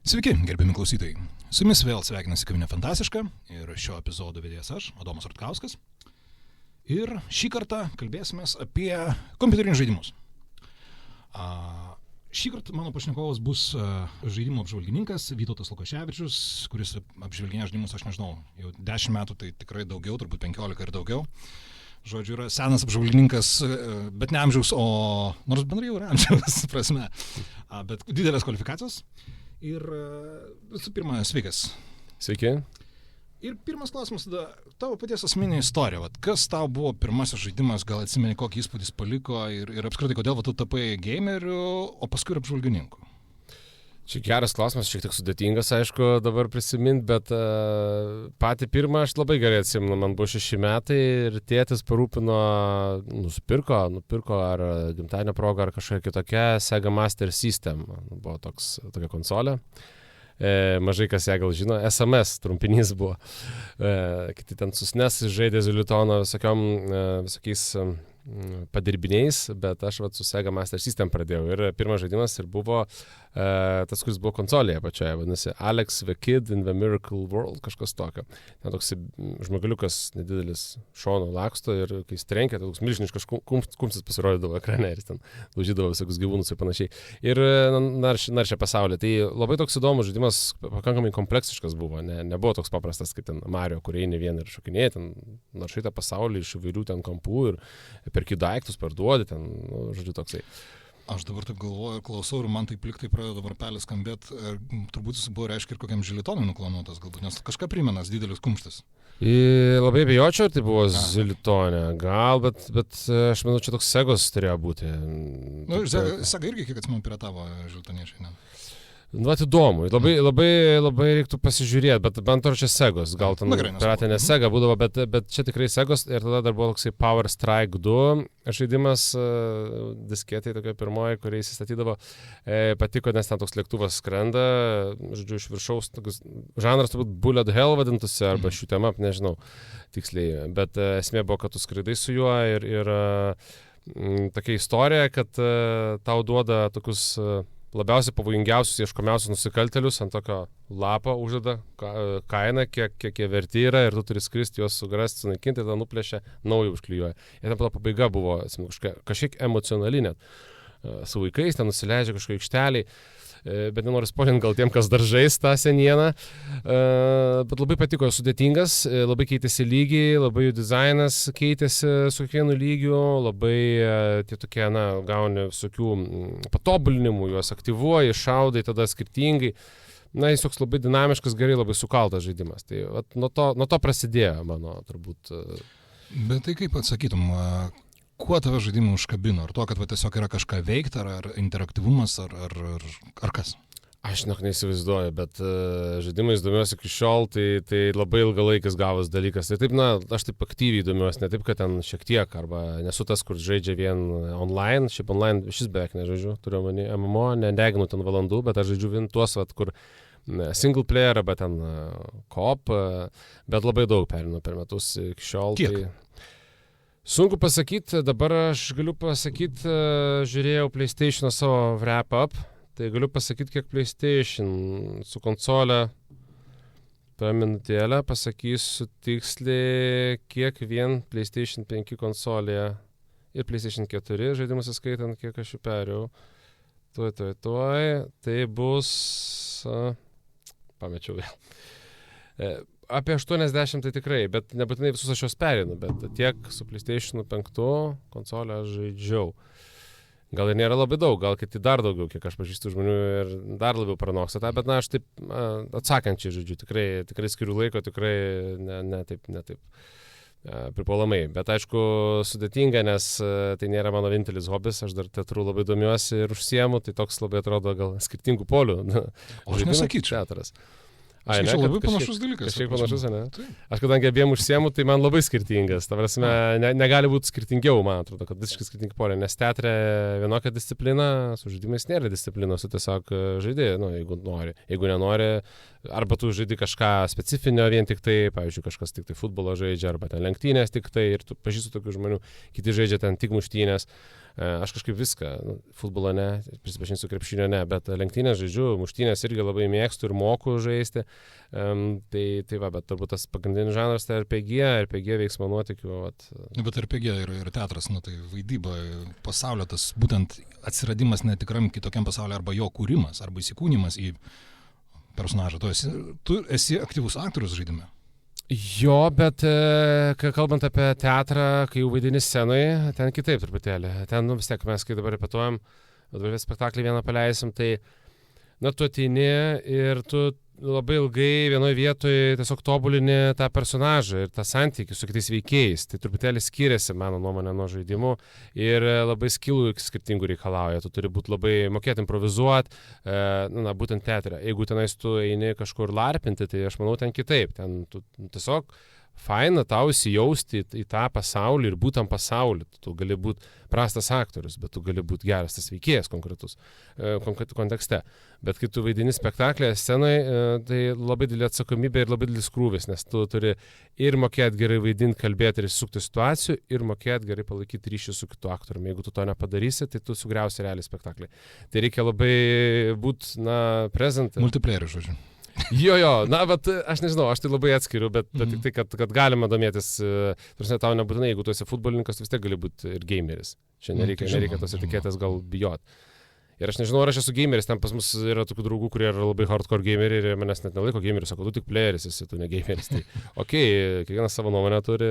Sveiki, gerbiami klausytojai. Su jumis vėl sveikinasi Kavinė Fantastiška ir šio epizodo vedėjas aš, Adomas Rutkauskas. Ir šį kartą kalbėsime apie kompiuterinius žaidimus. Šį kartą mano pašnekovas bus žaidimų apžvalgininkas Vytautas Lukaševičius, kuris apžvelginė žaidimus, aš nežinau, jau 10 metų, tai tikrai daugiau, turbūt 15 ir daugiau. Žodžiu, yra senas apžvalgininkas, bet ne amžiaus, nors bendrai jau yra amžiaus prasme, bet didelės kvalifikacijos. Ir visų pirma, sveikas. Sveiki. Ir pirmas klausimas tada, tavo paties asmeninė istorija. Kas tau buvo pirmasis žaidimas, gal atsimeni, kokį įspūdį paliko ir apskritai, kodėl tu tapai gameriu, o paskui ir apžvalgininku? Čia geras klausimas, šiek tiek sudėtingas, aišku, dabar prisiminti, bet patį pirmą aš labai gerai atsimenu, man buvo 6 metai ir tėtis parūpino, nupirko ar gimtadienio proga, ar kažkokia kitokia Sega Master System, buvo tokia konsolė. Mažai kas ją gal žino, SMS trumpinys buvo. Kiti ten susnes žaidė Zulitono visokiais padirbiniais, bet aš su Sega Master System pradėjau ir pirmas žaidimas ir buvo tas, kuris buvo konsolėje pačioje, vadinasi Alex the Kid in the Miracle World, kažkas tokio. Ten toks žmogaliukas nedidelis šono laksto ir kai jis trenkė, toks milžiniškas kumstis pasirodydavo ekrane ir ten laužydavo visokius gyvūnus ir panašiai. Ir naršė pasaulį. Tai labai toks įdomus žaidimas, pakankamai kompleksiškas buvo, nebuvo toks paprastas kaip ten Mario, kur eini vien ir šokinėji, ten naršai tą pasaulį iš įvairių ten kampų ir perki daiktus, parduodi, ten, žodžiu, toksai. Aš dabar taip galvoju, klausau ir man taip liktai pradeda varpelis skambėti. Turbūt jis buvo, reiškia, ir kokiam žilitonui nuklanuotas galbūt, nes kažką primenas didelis kumštis. Labai abejočiau, ar tai buvo Zilitonė, gal, bet aš manau, čia toks Segos turėjo būti. Sega irgi, kiek atsimenu, piratavo žiltoniečiai, ne? Įdomu, labai reiktų pasižiūrėti, bet man to čia Segos, gal ten piratinė Sega būdavo, bet čia tikrai Segos ir tada dar buvo toksai Power Strike 2 žaidimas, disketė tokia pirmoji, kuriai įsistatydavo, patiko, nes ten toks lėktuvas skrenda, žodžiu, iš viršaus, toks žanras turbūt Bullet Hell vadintųsi, arba shoot 'em up, nežinau tiksliai, bet esmė buvo, kad tu skraidai su juo ir tokia istorija, kad tau duoda tokius labiausiai pavojingiausius, ieškomiausius nusikaltelius ant tokio lapo uždeda kainą, kiek jie verti yra ir tu turi skristi juos sugrasti, sunaikinti ir tada nuplėšia, naują užklijuoja. Ir ten pabaiga buvo kažkiek emocionali net. Su vaikais ten nusileidžia kažkokie aikšteliai, bet nenoriu spoilinti gal tiem, kas dar žais tą senieną. Bet labai patiko, sudėtingas, labai keitėsi lygiai, labai jų dizainas keitėsi su kiekvienu lygiu, labai tie tokie, gauni visokių patobulinimų, juos aktyvuoji, šaudai tada skirtingai. Jis toks labai dinamiškas, gerai labai sukaltas žaidimas. Tai nuo to prasidėjo mano turbūt. Bet tai kaip atsakytum, kuo tave žaidimai užkabino? Ar to, kad tiesiog yra kažką veikti, ar interaktyvumas, ar kas? Aš neįsivaizduoju, bet žaidimais domiuosi iki šiol, tai labai ilgalaikis gavas dalykas. Tai taip, aš taip aktyviai domiuosi, ne taip, kad ten šiek tiek, arba nesu tas, kur žaidžia vien online, šiaip online šis beveik nežaidžiu, turiu omeny MMO, nedeginu ten valandų, bet aš žaidžiu vien tuos, kur single player, arba ten co-op, bet labai daug perinu per metus iki šiol. Kiek? Tai sunku pasakyti, dabar aš galiu pasakyti, žiūrėjau PlayStation savo wrap-up, tai galiu pasakyti, kiek PlayStation su konsolė per minutėlę, pasakysiu tiksliai, kiek vien PlayStation 5 konsolėje ir PlayStation 4 žaidimus įskaitant, kiek aš jų perėjau. Tai bus, pamečiau vėl. Apie 80 tai tikrai, bet nebūtinai visus aš juos perinu, bet tiek su PlayStation 5 konsolę aš žaidžiau. Gal ir nėra labai daug, gal kiti dar daugiau, kiek aš pažįstu žmonių ir dar labiau pranoksta tą, bet aš taip atsakančiai žaidžiu, tikrai skiriu laiko, tikrai ne taip pripuolamai. Bet aišku, sudėtinga, nes tai nėra mano vienintelis hobis, aš dar teatru labai domiuosi ir užsiemu, tai toks labai atrodo gal skirtingų polių. O aš nesakyčiau. Teatras. Čia labai panašus dalykas. Kažkiek panašus, ne? Aš kadangi abiem užsiemu, tai man labai skirtingas. Ta prasme, negali būti skirtingiau, man atrodo, kad visiškai skirtingi poliai. Nes teatre vienokia disciplina, su žaidimais nėra disciplinos, tu tiesiog žaidži, jeigu nori. Jeigu nenori, arba tu žaidži kažką specifinio vien tik tai, pavyzdžiui, kažkas tik tai futbolo žaidžia, arba ten lenktynės tik tai, ir tu pažįstu tokių žmonių, kiti žaidžia ten tik muštynės. Aš kažkaip viską, futbolo ne, prisipažinsiu, krepšinio ne, bet lenktynės žaidžiu, muštynės irgi labai mėgstu ir moku žaisti. Tai va, bet turbūt tas pagrindinis žanras tai RPG veiksmo nuotykių. Bet RPG ir teatras, tai vaidyba, pasaulio tas būtent atsiradimas netikram kitokiam pasauliu arba jo kūrimas, arba įsikūnimas į personažą. Tu esi aktyvus aktorius žaidime. Jo, bet kalbant apie teatrą, kai jau vaidini scenoje, ten kitaip truputėlį. Ten vis tiek mes, kai dabar repetuojam, dabar spektaklį vieną paleisim, tai tu ateini ir tu labai ilgai vienoje vietoje tiesiog tobulini tą personažą ir tą santykį su kitais veikėjais. Tai truputėlį skiriasi, mano nuomonė, nuo žaidimų ir labai skillų skirtingų reikalauja. Tu turi būti labai mokėti improvizuoti, būtent teatre. Jeigu tenais tu eini kažkur larpinti, tai aš manau ten kitaip. Ten tu tiesiog faina tau įsijausti į tą pasaulį ir būtent pasaulį. Tu gali būti prastas aktorius, bet tu gali būti geras tas veikėjas konkretus kontekste. Bet kai tu vaidini spektaklėje, scenoje, tai labai didelė atsakomybė ir labai didelis krūvis, nes tu turi ir mokėti gerai vaidinti, kalbėti ir įsisukti situacijų, ir mokėti gerai palaikyti ryšį su kitu aktoriumi. Jeigu tu to nepadarysi, tai tu sugriausi realiai spektaklį. Tai reikia labai būti, present. Multiplayerių, žodžiu. Jo, bet aš nežinau, aš tai labai atskiriu, bet tik tai, kad galima domėtis, tau nebūtinai, jeigu tu esi futbolininkas, tu vis tiek gali būti ir gameris. Čia nereikia tos etiketės gal bijot. Ir aš nežinau, ar aš esu gameris, ten pas mus yra tokių draugų, kurie yra labai hardcore gameriai ir manęs net nelaiko gamerius, sako, tu tik playeris esi, tu ne gameris. Tai kiekvienas savo nuomonę turi,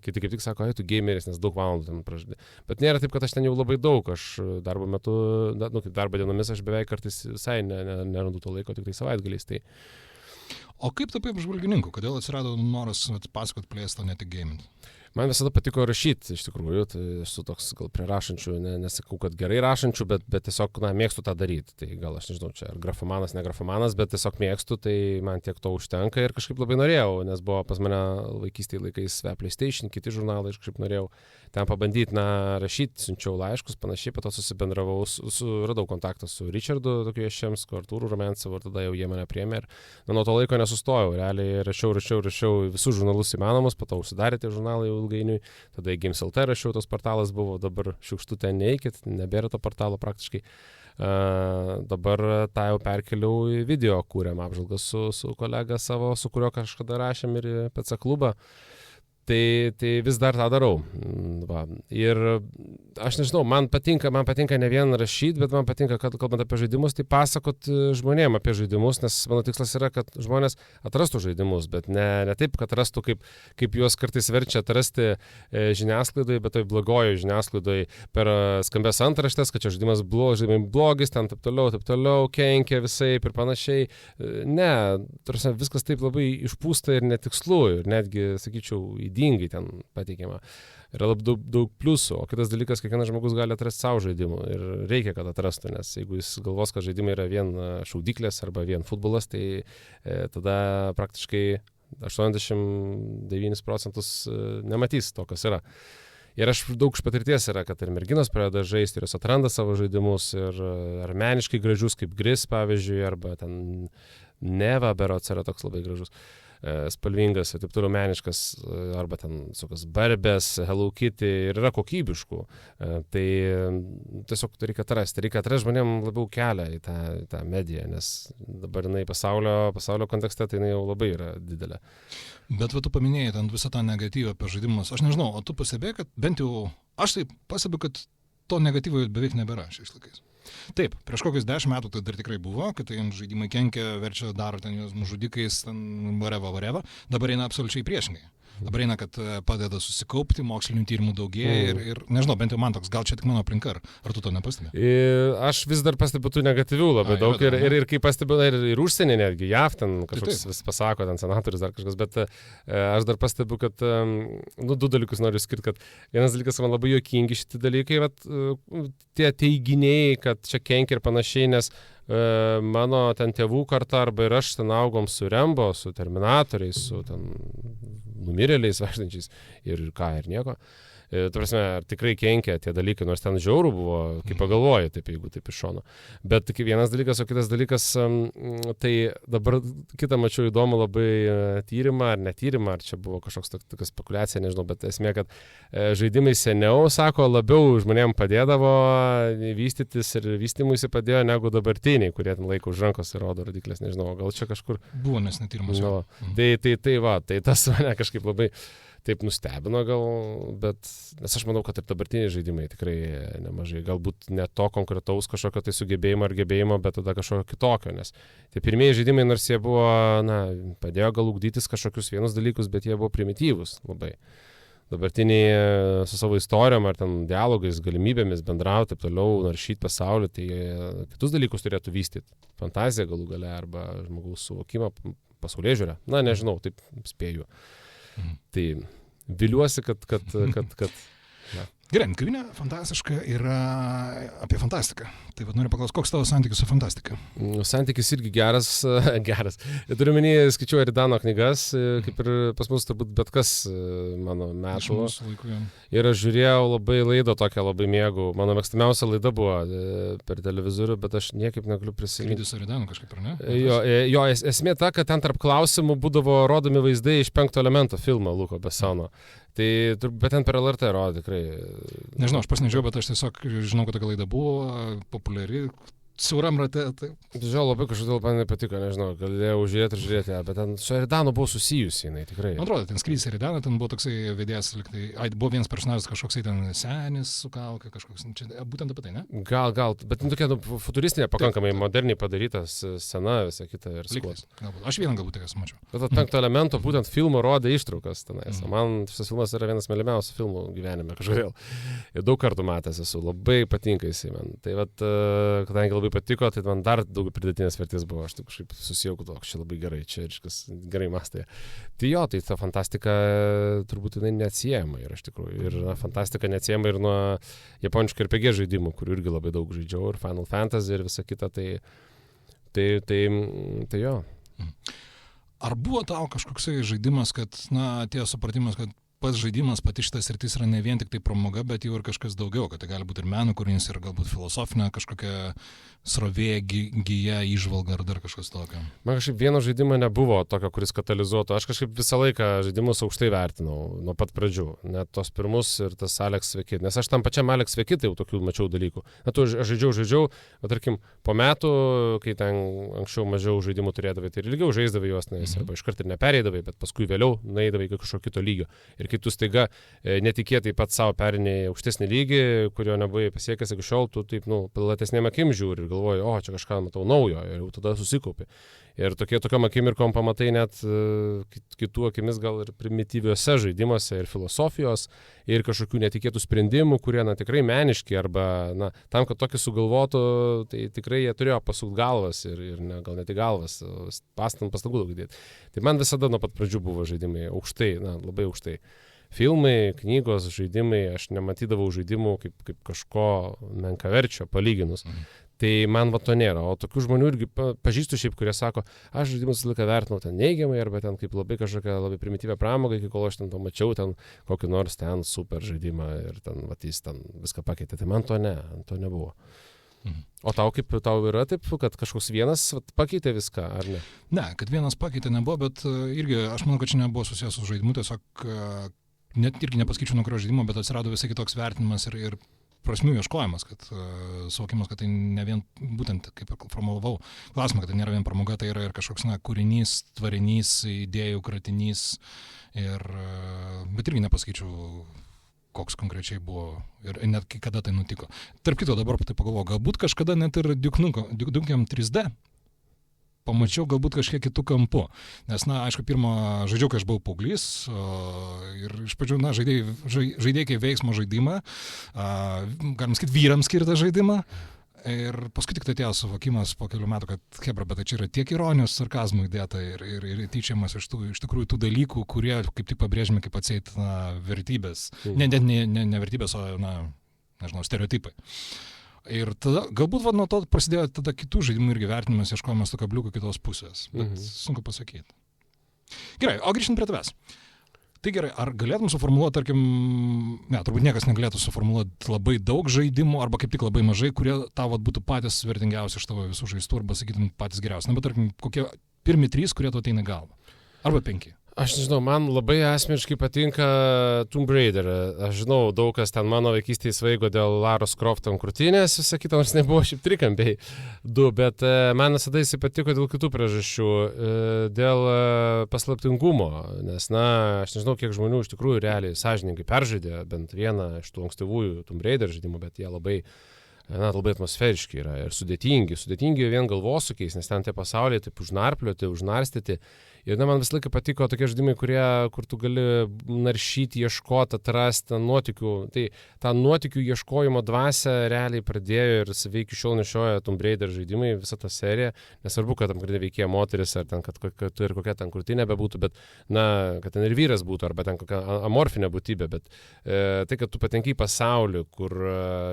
kiti kaip tik sako, tu gameris, nes daug valandų ten pražadė. Bet nėra taip, kad aš ten jau labai daug, aš darbo metu, darbo dienomis aš beveik kartais visai nerandu to laiko, tik tai savaitgaliais. Tai. O kaip tapai apžvalgininku? Kodėl atsirado noras pasakot plėstą, ne tik gaming? Man visada patiko rašyti, iš tikrųjų, tai esu toks gal prie rašančių, nesakau, kad gerai rašančių, bet tiesiog, mėgstu tą daryti. Tai gal aš nežinau, čia ar grafomanas, ne grafomanas, bet tiesiog mėgstu, tai man tiek to užtenka ir kažkaip labai norėjau, nes buvo pas mane vaikystėje laikais PlayStation, kiti žurnalai, aš kažkaip norėjau ten pabandyti, rašyti, siunčiau laiškus, panašiai, po to susibendravau, radau kontaktą su Richardu, tokiu Ješemsku, Artūru Rumencevu, ir tada jau jie mane priėmė ir nuo to laiko nesustojau, realiai rašiau visus žurnalus įmanomus, po to užsidarė tie žurnalai ilgainiui, tada į Games.lt rašiau, tos portalas buvo, dabar šiukštu ten neikit, nebėra to portalo praktiškai. Dabar tą jau perkeliau į video, kūrėm apžvalgas su kolega savo, su kuriuo kažkada rašėm ir į PC klubą. Tai vis dar tą darau. Va. Ir aš nežinau, man patinka ne vien rašyti, bet man patinka, kad kalbant apie žaidimus, tai pasakot žmonėm apie žaidimus, nes mano tikslas yra, kad žmonės atrastų žaidimus, bet ne taip, kad atrastų, kaip juos kartais verčia atrasti žiniasklaidoje, bet toj blogojo žiniasklaidoje per skambės antraštės, kad čia žaidimas blogis, ten taip toliau, kenkia visaip ir panašiai. Ne, viskas taip labai išpūsta ir netikslu ir netgi, sakyčiau, ydingai ten pateikiama. Yra labai daug pliusų, o kitas dalykas, kiekvienas žmogus gali atrasti savo žaidimų ir reikia, kad atrastų, nes jeigu jis galvos, kad žaidimai yra vien šaudyklės arba vien futbolas, tai tada praktiškai 89% nematys to, kas yra. Ir aš daug iš patirties yra, kad ir merginos pradeda žaisti ir jos atranda savo žaidimus ir ar meniškai gražius kaip Gris, pavyzdžiui, arba ten Neva berods yra toks labai gražus. Spalvingas ir taip toliau meniškas, arba ten visokios Barbės, Hello Kitty ir yra kokybiškų. Tai tiesiog reikia atrasti žmonėm labiau kelią į tą mediją, nes dabar jinai pasaulio kontekste tai jinai jau labai yra didelė. Bet tu paminėjai ten visą tą negatyvą apie žaidimus. Aš nežinau, o tu pastebėjai, kad bent jau aš tai pastebiu, kad to negatyvo beveik nebėra šiais laikais. Taip, prieš kokius 10 metų tai dar tikrai buvo, kad tai žaidimai kenkia, verčia, daro ten juos žudikais, ten whatever. Dabar eina absoliučiai priešingai. Dabar eina, kad padeda susikaupti, mokslinių tyrimų daugėja ir nežinau, bent jau man toks, gal čia tik mano aplinka, ar tu to nepastebi? Aš vis dar pastebiu tų negatyvių labai daug ir kai pastebiu ir užsienį netgi, JAV ten kažkoks vis pasako, ten senatorius dar kažkas, bet aš dar pastebiu, kad du dalykus noriu skirti, kad vienas dalykas man labai juokingi šitie dalykai, tie teiginiai, kad čia kenkia ir panašiai, nes mano ten tėvų karta arba ir aš ten augom su Rembo, su Terminatoriais, su ten numirėliais vaikštančiais ir nieko. prasme, ar tikrai kenkia tie dalykai, nors ten žiaurų buvo, kaip pagalvoji, taip, jeigu taip iš šono. Bet vienas dalykas, o kitas dalykas, tai dabar kitą mačiau įdomu labai tyrimą, ar netyrimą, ar čia buvo kažkoks tokia spekulacija, nežinau, bet esmė, kad žaidimai seniau, sako, labiau žmonėms padėdavo vystytis ir vystymuisi padėjo negu dabartiniai, kurie ten laiko už rankos ir rodo rodiklės, nežinau, gal čia kažkur... Buvo, nes netyrimas. No, tai tas mane kažkaip labai... Taip nustebino gal, bet nes aš manau, kad ir dabartiniai žaidimai tikrai nemažai, galbūt ne to konkretaus kažkokio tai sugebėjimo ar gebėjimo, bet tada kažkokio kitokio, nes tie pirmieji žaidimai, nors jie buvo, padėjo gal ugdytis kažkokius vienus dalykus, bet jie buvo primityvus labai. Dabartiniai su savo istorijom ar ten dialogais, galimybėmis bendrauti, taip toliau, naršyti pasaulį, tai kitus dalykus turėtų vystyti. Fantaziją galų gale arba žmogaus suvokimą, pasaulėžiūrę. Nežinau, taip spėju. Tai viliuosi, kad Gerai, kavinė fantastiška yra apie fantastiką. Tai noriu paklausti, koks tavo santykis su fantastika? Santykis irgi geras. Turiu menį, skaičiuoju Eridano knygas, kaip ir pas mus turbūt bet kas mano metų. Ir aš žiūrėjau labai laidą tokią, labai mėgau. Mano mėgstamiausia laida buvo per televizorių, bet aš niekaip negaliu prisiminti. Skrydis su Eridanu kažkaip, ar ne? Jo, esmė ta, kad ten tarp klausimų būdavo rodomi vaizdai iš 5 elemento filmo Luko Bessono. Tai, bet ten per LRT rodė tikrai. Nežinau, aš pasnežiau, bet aš tiesiog žinau, kad tokia laida buvo populiari, siauram rate. Tai... Žiūrėjau, labai kažkodėl man nepatiko, nežinau, galėjau žiūrėti ir žiūrėti, bet ten su Eridanu buvo susijusi, jinai tikrai. Man atrodo, ten skrydis Eridaną, ten buvo toksai vedėjas, buvo vienas personažas kažkoksai ten senis su kauke, kažkoks, čia būtent apie tai, ne? Gal, bet tokia futuristinė, pakankamai moderniai padarytas scena, visą kitą ir skos. Aš vieną galbūt tokias mačiau. Bet 5 elemento būtent filmo rodė ištraukas tenais. Man šis filmas yra vienas mylimiausių filmų gyvenime kažkodėl. Ir daug kartų matęs esu, labai patinka jisai man. Tai vat, kadangi labai patiko, tai man dar daugiau pridėtinės vertės buvo. Aš taip kažkaip susijau, kad čia labai gerai, čia iškas gerai mąstė. Tai jo, tai ta fantastika turbūt jinai neatsiejama yra iš tikrųjų. Ir fantastika neatsiejama ir nuo japoniškų RPG žaidimų, kurių irgi labai daug žaidžiau, ir Final Fantasy ir visa kita, tai jo. Ar buvo tau kažkoksai žaidimas, kad, atėjo supratimas, kad pats žaidimas, pati šitas sritis yra ne vien tik tai pramoga, bet jau ir kažkas daugiau, kad tai gali būti ir meno kūrinys, ir galbūt filosofinė kažkokia srovė, gija, įžvalga ar dar kažkas tokio. Man kažkaip vieno žaidimo nebuvo tokio, kuris katalizuotų. Aš kažkaip visą laiką žaidimus aukštai vertinau nuo pat pradžių. Net tos pirmus ir tas Alex Vekit. Nes aš tam pačiam Alex Vekit jau tokių mačiau dalykų. Aš žaidžiau, bet tarkim, po metų, kai ten anksčiau mažiau žaidimų turėdavai, tai ilgiau žaisdavai juos, nes arba iškart ir nepereidavai, bet paskui vėliau nueidavai iki kažkokio kito lygio. Ir kai tu staiga netikėtai pat savo perinėjai aukštesnį lygį, kurio nebuvai pasiekęs iki šiol, tu taip, platesnėm akim žiūri ir galvoji, čia kažką matau naujo, ir jau tada susikaupi. Ir tokiom akimirkom pamatai net kitų akimis gal ir primityviuose žaidimuose ir filosofijos, ir kažkokių netikėtų sprendimų, kurie tikrai meniški, arba tam, kad tokį sugalvotų, tai tikrai jie turėjo pasukti galvas ir gal net į galvas, pastangų daug dėti. Tai man visada nuo pat pradžių buvo žaidimai aukštai, labai aukštai. Filmai, knygos, žaidimai, aš nematydavau žaidimų kaip kažko menkaverčio palyginus. Tai man to nėra. O tokių žmonių irgi pažįstu šiaip, kurie sako, aš žaidimus visą laiką vertinau ten neigiamai, arba ten kaip labai kažkokią labai primityvę pramogą, iki kol aš ten pamačiau ten kokį nors ten super žaidimą ir ten jis ten viską pakeitė. Tai man to nebuvo. O tau yra taip, kad kažkoks vienas pakeitė viską, ar ne? Ne, kad vienas pakeitė nebuvo, bet irgi aš manau, kad čia nebuvo susijęs su žaidimu, tiesiog net irgi nepaskaičiau nuo kurio žaidimo, bet atsirado visai kitoks vertinimas ir prasmių ieškojimas, kad suvokimas, kad tai ne vien, būtent kaip ir formulavau klausimą, kad tai nėra vien pramoga, tai yra ir kažkoks kūrinys, tvarinys, idėjų kratinys, bet irgi nepaskaičiau, koks konkrečiai buvo ir net kada tai nutiko. Tarp kito dabar tai pagalvoju, galbūt kažkada net ir Duke Nukem 3D pamačiau galbūt kažkiek kitų kampų. Nes, aišku, pirmą žaidžiau, kai aš buvau paauglys, ir iš pradžių, žaidėjai kaip veiksmo žaidimą, galim sakyti, vyrams skirtą žaidimą, ir paskui tik tai atėjo suvokimas po kelių metų, kad hebra, bet tai čia yra tiek ironijos, sarkazmų įdėta ir tyčiamas iš tikrųjų tų dalykų, kurie kaip tik pabrėžiami kaip atseit vertybės. Ne vertybės, o, nežinau, stereotipai. Ir tada, galbūt nuo to prasidėjo tada kitų žaidimų irgi vertinimas, ieškojimas tokio kabliuko kitos pusės, bet sunku pasakyti. Gerai, o grįžtant prie tavęs. Tai gerai, ar galėtum suformuoluoti, tarkim, turbūt niekas negalėtų suformuoluoti labai daug žaidimų, arba kaip tik labai mažai, kurie tavo būtų patys vertingiausi iš tavo visų žaistų, arba sakytum patys geriausi. Na, bet tarkim, kokie pirmi 3, kurie tu ateina į galvą? Arba 5. Aš nežinau, man labai asmeniškai patinka Tomb Raider. Aš žinau, daug kas ten mano vaikystėje svaigo dėl Laros Croft ant krūtinės, visą kitą, nors nebuvo šiaip trikampiai 2, bet man visada jis patiko dėl kitų priežasčių, dėl paslaptingumo, nes, aš nežinau, kiek žmonių iš tikrųjų realiai sąžininkai peržaidė bent vieną iš tų ankstyvųjų Tomb Raider žaidimų, bet jie labai atmosferiški yra ir sudėtingi vien galvosukiais, nes ten tie pasauliai taip užnarplioti, užnarstyti. Ir man visą laiką patiko tokie žaidimai, kur tu gali naršyti, ieškoti, atrasti nuotykių. Tai tą nuotykių ieškojimo dvasią realiai pradėjo ir iki šiol nešioja Tomb Raider žaidimai, visą tą seriją. Nesvarbu, kad tam pagrindinė veikėja moteris, ar ten, kad ir kokia ten krūtinė bebūtų, bet, kad ten ir vyras būtų, arba ten kokia amorfinė būtybė. Bet tai, kad tu patenki į pasaulį, kur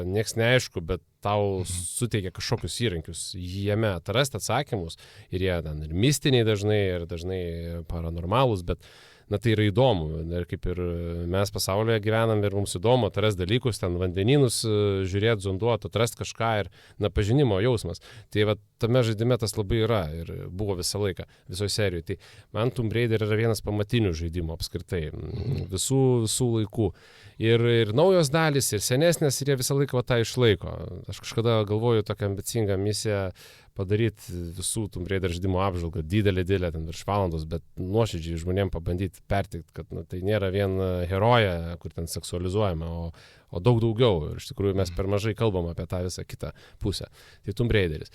nieks neaišku, bet tau suteikia kažkokius įrankius jame atrasti atsakymus, ir jie ten ir mistiniai dažnai, ir dažnai paranormalūs, bet tai yra įdomu. Ir kaip ir mes pasaulyje gyvenam ir mums įdomu atrasti dalykus, ten vandenynus žiūrėti, zonduoti, atrasti kažką ir pažinimo jausmas. Tai tame žaidime tas labai yra ir buvo visą laiką, visoje serijoje. Tai man Tomb Raider yra vienas pamatinių žaidimų apskritai, visų laikų. Ir naujos dalys, ir senesnės, ir jie visą laiką tą išlaiko. Aš kažkada galvoju tokią ambicingą misiją padaryti visų Tomb Raider žaidimų apžvalgą, didelė, ten virš valandos, bet nuoširdžiai žmonėms pabandyti perteikti, kad tai nėra vien heroja, kur ten seksualizuojama, o daug daugiau. Ir iš tikrųjų mes per mažai kalbam apie tą visą kitą pusę. Tai Tomb Raideris.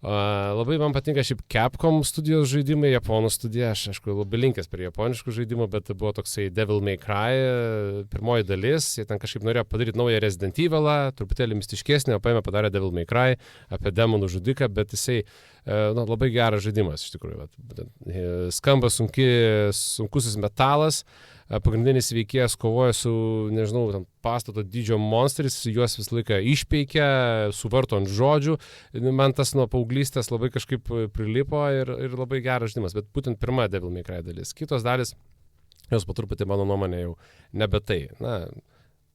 Labai man patinka šiaip Capcom studijos žaidimai, japonų studija, aš aišku labai linkęs prie japoniškų žaidimų, bet buvo toksai Devil May Cry, pirmoji dalis, jie ten kažkaip norėjo padaryti naują Resident Evilą, truputėlį mistiškesnį, o paėmė padarė Devil May Cry apie demonų žudiką, bet jisai labai geras žaidimas iš tikrųjų. Skamba sunkusis metalas, pagrindinis veikėjas kovoja su, nežinau, pastato dydžio monstrais, juos visą laiką išpeikia, suvarto ant žodžių. Man tas nuo paauglystės labai kažkaip prilipo ir labai geras žaidimas, bet būtent pirma Devil May Cry dalis. Kitos dalis, jos po truputį mano nuomonė jau nebe tai.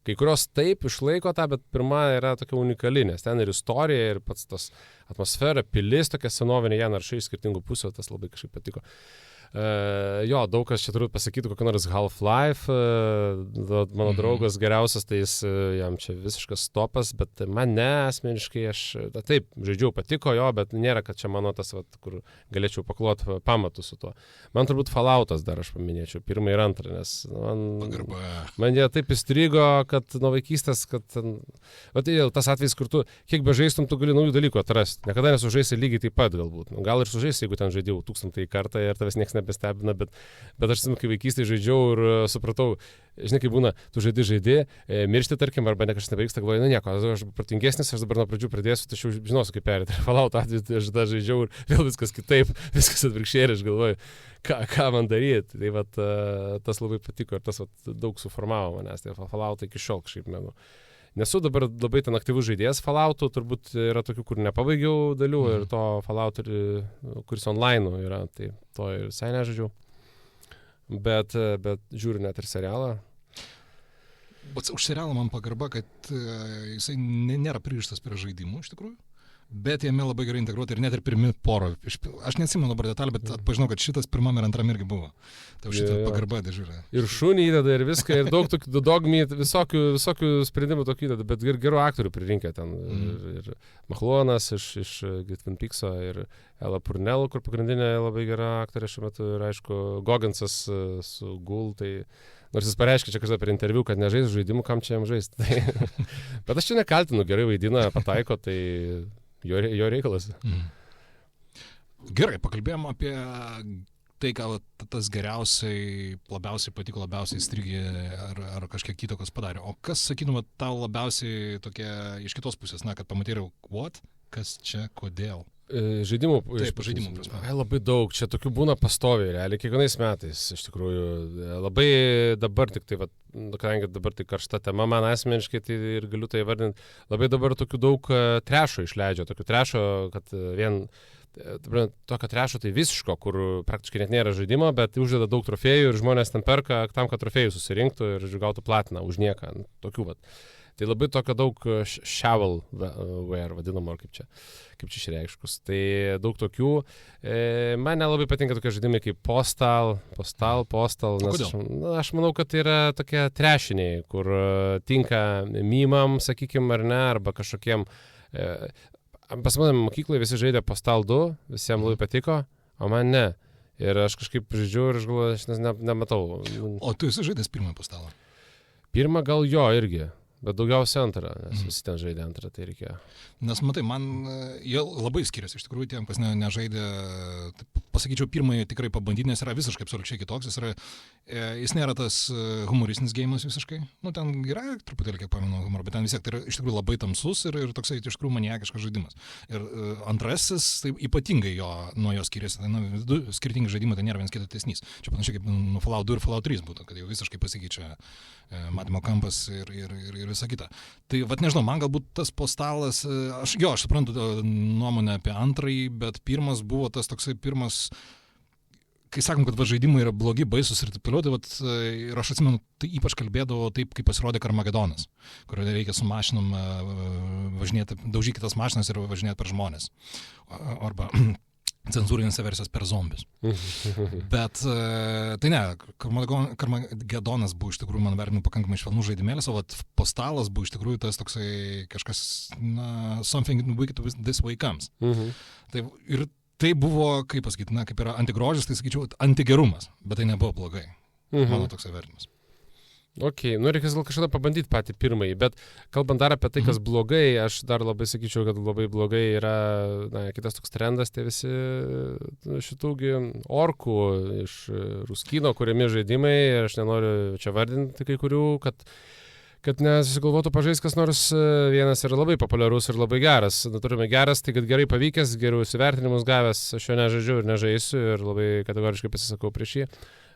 Kai kurios taip išlaiko tą, bet pirma yra tokia unikali, nes ten ir istorija, ir pats tas atmosfera, pilis tokia senovinė, ją naršai iš skirtingų pusių, tas labai kažkaip patiko. Daug kas čia turbūt pasakytų kokį nors Half-Life, mano draugas geriausias, tai jam čia visiškas stopas, bet mane asmeniškai aš taip žaidžiau, patiko jo, bet nėra, kad čia mano tas, kur galėčiau pakloti pamatų su tuo. Man turbūt Falloutas dar aš paminėčiau, 1 ir 2, nes man jie taip įstrigo, kad nuo vaikystės, kad tas atvejs, kur tu kiek bežaistum, tu gali naujų dalykų atrasti. Niekada nesužaisi lygiai taip pat galbūt. Gal ir sužaisi, jeigu ten žaidėjau 1000 kartą ir tavęs nieks nebestebina, bet aš kai vaikystėje žaidžiau ir supratau, žinai, kaip būna, tu žaidi, miršti, tarkim, arba ne kažkas nepavyksta, galvoju, nieko, aš protingesnis, aš dabar nuo pradžių pradėsiu, tai aš jau žinosiu, kaip perėti. Fallout atveju aš dar žaidžiau ir vėl viskas kitaip, viskas atvirkščiai ir aš galvoju, ką man daryti. Tai tas labai patiko ir tas daug suformavo manęs, tai Fallout iki šiol kažkaip mėgau. Nesu dabar labai ten aktyvus žaidėjas Falloutų, turbūt yra tokių, kur nepabaigiau dalių ir to Fallout, kuris online yra, tai to ir visai nežaidžiau. Bet žiūriu net ir serialą. Bet už serialą man pagarba, kad jisai nėra pririštas prie žaidimų iš tikrųjų. Bet jame labai gerai integruoti ir net ir pirmi poro. Aš neatsimenu dabar detalį, bet atpažinau, kad šitas pirmam ir antram irgi buvo. Tai šitą pagarba dėžiūrė. Ir šunį įdeda ir viską, ir daug tokių dogmy, visokių sprendimų tokių įdeda, bet gerų aktorių pririnkę ten. Ir Mahlonas iš Twin Peakso ir Ella Purnell, kur pagrindinė labai gera aktorė šiuo metu, ir aišku, Goggansas su Gul, tai nors jis pareiškia čia kažką per interviu, kad nežais žaidimų, kam čia jam žaisti. Bet aš čia nekaltinu, gerai vaidina, pataiko, tai jo reikalas. Gerai, pakalbėjom apie tai, ką tas geriausiai, labiausiai patiko, labiausiai strigė ar kažkiek įtakos padarė. O kas, sakytum, tau labiausiai tokia iš kitos pusės, kad pamatyriau, kas čia, kodėl? Žaidimų. Taip, žaidimų prasme. Labai daug, čia tokių būna pastoviai, realiai, kiekvienais metais, iš tikrųjų. Labai dabar tik tai, kadangi dabar tai karšta tema, man asmeniškai tai ir galiu tai įvardinti, labai dabar tokių daug trešo išleidžia, tokių trešo, kad vien tokio trešo tai visiško, kur praktiškai net nėra žaidimo, bet uždeda daug trofėjų ir žmonės ten perka tam, kad trofėjų susirinktų ir gautų platiną už nieką. Tokių vat. Tai labai tokio daug shovelware vadinamo, ar kaip čia išreikškus. Tai daug tokių. Man nelabai patinka tokie žaidimai kaip Postal, nes aš manau, kad tai yra tokie trešiniai, kur tinka mymam, sakykime, ar ne, arba kažkokiem. Pas mane mokykloje visi žaidė Postal 2, visiems labai patiko, o man ne. Ir aš kažkaip žiūriu ir aš galvoju, aš nematau. O tu esi žaidęs pirmąjį Postalą? Pirmą gal jo irgi. Bet daugiausia antrą, nes visi ten žaidė antrą, tai reikėjo. Nes matai, man jie labai skiriasi, iš tikrųjų tiem, kas nežaidė, pasakyčiau, pirmąjį tikrai pabandyti, nes yra visiškai absoliučiai kitoks, jis nėra tas humoristinis geimas visiškai, ten yra truputėlį, kiek pamenu, humor, bet ten vis tiek tai yra iš tikrųjų labai tamsus ir toksai iš tikrųjų maniakiškas žaidimas. Ir antrasis, tai ypatingai nuo jo skiriasi, tai du skirtingi žaidimai, tai nėra vienas kito tęsinys. Čia panašiai kaip nuo Fallout 2 ir Fallout 3 būtų, kad jau visiškai pasikeičia matymo kampas ir visa kita. Tai, nežinau, man galbūt tas Postalas, aš suprantu nuomonę apie antrąjį, bet pirmas buvo tas toksai pirmas, kai sakom, kad žaidimai yra blogi, baisus ir taip toliau, tai ir aš atsimenu, tai ypač kalbėdavo taip, kaip pasirodė Karmagedonas, kur reikia su mašinom važinėti, daužyti tas mašinas ir važinėti per žmonės. Arba cenzūrinėse versijos per zombius. Bet tai ne, Karmagedonas buvo iš tikrųjų, man vertinu, pakankamai švelnų žaidimėlis, o Postalas buvo iš tikrųjų tas toksai kažkas, something wicked this way comes. Tai buvo, kaip pasakyti, kaip yra antigrožis, tai sakyčiau, antigerumas, bet tai nebuvo blogai. Mano toksai vertinimas. Ok, reikės gal kažkada pabandyti patį pirmąjį, bet kalbant dar apie tai, kas blogai, aš dar labai sakyčiau, kad labai blogai yra, kitas toks trendas, tai visi šitųgi orkų iš Ruskyno kuriami žaidimai, ir aš nenoriu čia vardinti kai kurių, kad nesusigalvotų pažaisti kas nors, vienas yra labai populiarus ir labai geras. Turime geras, tai kad gerai pavykęs, gerus įvertinimus gavęs, aš jo nežaidžiu ir nežaisiu ir labai kategoriškai pasisakau prieš jį.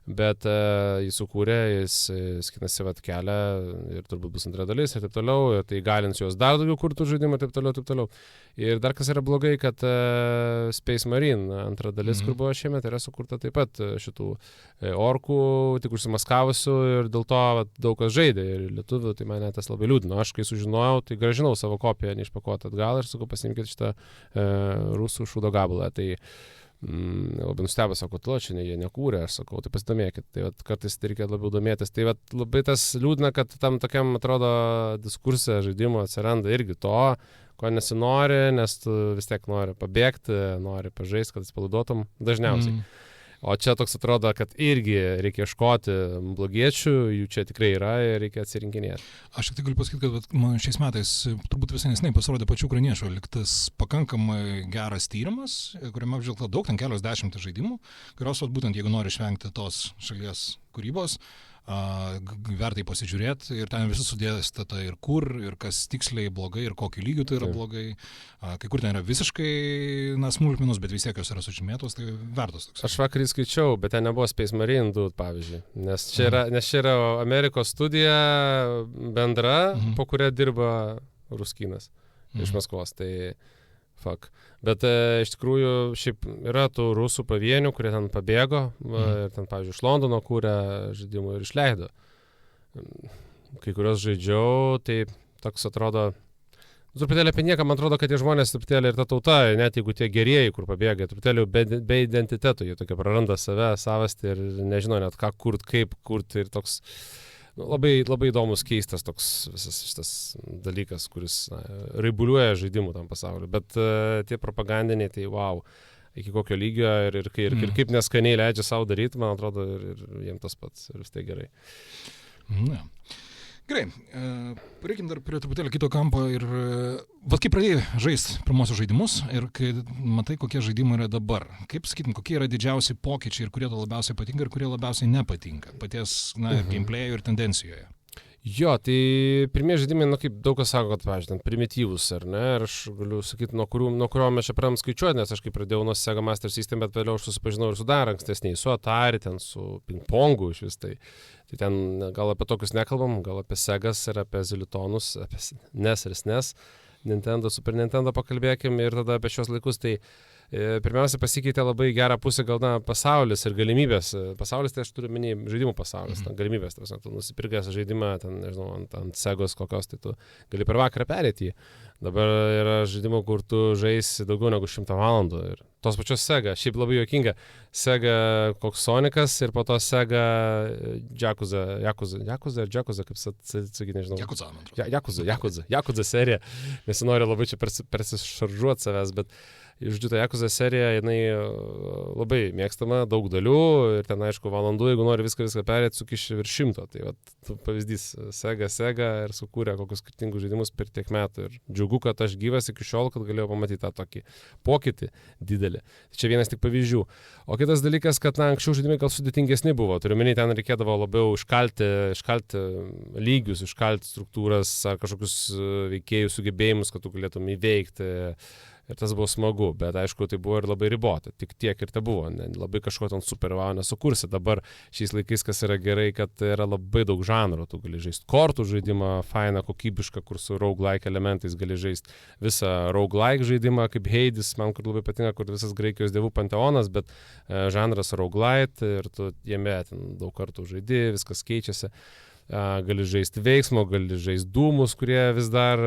Bet jis sukūrė, jis skinasi kelią ir turbūt bus antra dalis ir taip toliau, ir tai galins juos dar daugiau kurtų žaidimų ir taip toliau. Ir dar kas yra blogai, kad Space Marine antra dalis, kur buvo šiemet, yra sukurta taip pat šitų orkų, tik užsimaskavusių ir dėl to daug kas žaidė ir lietuvių, tai mane tas labai liūdino. Aš kai sužinojau, tai grąžinau savo kopiją neišpakuotą atgal ir sakau, pasiimkite šitą rusų šūdo gabalą. Tai labai nustebęs, sako, čia jie nekūrė, aš sakau, tai pasidomėkit, tai kartais tai reikia labiau domėtis, tai labai tas liūdna, kad tam tokiam, atrodo, diskursė žaidimo atsiranda irgi to, ko nesinori, nes tu vis tiek nori pabėgti, nori pažaisti, kad atsipalaiduotum dažniausiai. O čia toks atrodo, kad irgi reikia ieškoti blogiečių, jų čia tikrai yra ir reikia atsirinkinėti. Aš tik galiu pasakyti, kad man šiais metais turbūt visai neseniai pasirodė pačių ukrainiečių liktas pakankamai geras tyrimas, kuriame apžvelgta daug, ten kelios dešimtys žaidimų, kurios būtent jeigu nori išvengti tos šalies kūrybos, vertai pasižiūrėti ir ten visi sudėstata ir kur, ir kas tiksliai blogai, ir kokiu lygiu tai yra blogai. Kai kur ten yra visiškai smulkmenos, bet vis tiek jos yra sužymėtos, tai vertos toks. Aš vakarį skaičiau, bet ten nebuvo Space Marine 2, pavyzdžiui, nes čia yra Amerikos studija bendra, po kuria dirba Ruskinas iš Maskvos, tai fuck. Bet iš tikrųjų šiaip yra tų rusų pavienių, kurie ten pabėgo ir ten, pavyzdžiui, iš Londono kūrė žaidimų ir išleido. Kai kurios žaidžiau, tai toks atrodo, truputėlį apie nieką, man atrodo, kad tie žmonės truputėlį ir ta tauta, net jeigu tie gerieji, kur pabėga, truputėlį be identiteto, jie tokia praranda savastį ir nežino net ką kurt, kaip kurt ir toks labai, labai įdomus, keistas toks visas šitas dalykas, kuris raibuliuoja žaidimų tam pasauliu. Bet tie propagandiniai, tai wow, iki kokio lygio ir kaip neskaniai leidžia savo daryti, man atrodo, ir jiems tas pats ir vis tai gerai. Ne. Gerai, reikim dar prie truputėlį kito kampo ir kai pradėjai žaisti pirmosius žaidimus ir kai matai, kokie žaidimai yra dabar, kaip sakytum, kokie yra didžiausi pokyčiai ir kurie tau labiausiai patinka ir kurie labiausiai nepatinka paties gameplay'o ir tendencijoje? Jo, tai pirmieji žaidimai, kaip daug kas sako, kad, pavyzdžiui, primityvus, ar ne, ir aš galiu sakyti, nuo kurio mes čia pradėjom skaičiuoti, nes aš kai pradėjau nuo Sega Master System, bet vėliau aš susipažinau ir su dar ankstesniais, su Atari, ten su ping-pongu iš vis, tai ten gal apie tokius nekalbam, gal apie Segas ir apie Zilitonus, apie NES ir SNES, Nintendo, Super Nintendo pakalbėkim ir tada apie šios laikus, tai pirmiausia pasikeitė labai gerą pusę gal pasaulis ir galimybės. Pasaulis, tai aš turiu minį žaidimų pasaulis, galimybės. Tu nusipirkęs žaidimą, ten, nežinau, ant Segos kokios, tai tu gali per vakarą perėti jį. Dabar yra žaidimų, kur tu žaisi daugiau negu 100 valandų. Ir tos pačios Sega, šiaip labai juokinga. Sega koks Sonicas ir po to Sega Yakuza, kaip sakyti, nežinau. Yakuza serija. Nesinori labai čia persišaržuoti savęs, bet žodžiu, ta Yakuza serija, jinai labai mėgstama, daug dalių ir ten, aišku, valandų, jeigu nori viską perėti, sukiši virš 100. Tai va, pavyzdys, Sega ir sukūrė kokius skirtingus žaidimus per tiek metų. Ir džiugu, kad aš gyvas iki šiol, kad galėjau pamatyti tą tokį pokytį didelį. Čia vienas tik pavyzdžių. O kitas dalykas, kad anksčiau žaidimai gal sudėtingesni buvo. Turiu minėti, ten reikėdavo labiau iškalti lygius, iškalti struktūras ar kažkokius veikėjų sugebėjimus, kad tu galėtum įveikti. Ir tas buvo smagu, bet aišku, tai buvo ir labai ribota. Tik tiek ir tai buvo. Labai kažko ten super wow nesukursi. Dabar šiais laikais, kas yra gerai, kad yra labai daug žanrų. Tu gali žaisti kortų žaidimą, fainą, kokybišką, kur su roguelike elementais gali žaisti visą roguelike žaidimą, kaip Hades, man kur labai patinka, kur visas Graikijos dievų panteonas, bet žanras roguelite ir tu jame ten daug kartų žaidi, viskas keičiasi. Gali žaisti veiksmo, gali žaisti dūmus, kurie vis dar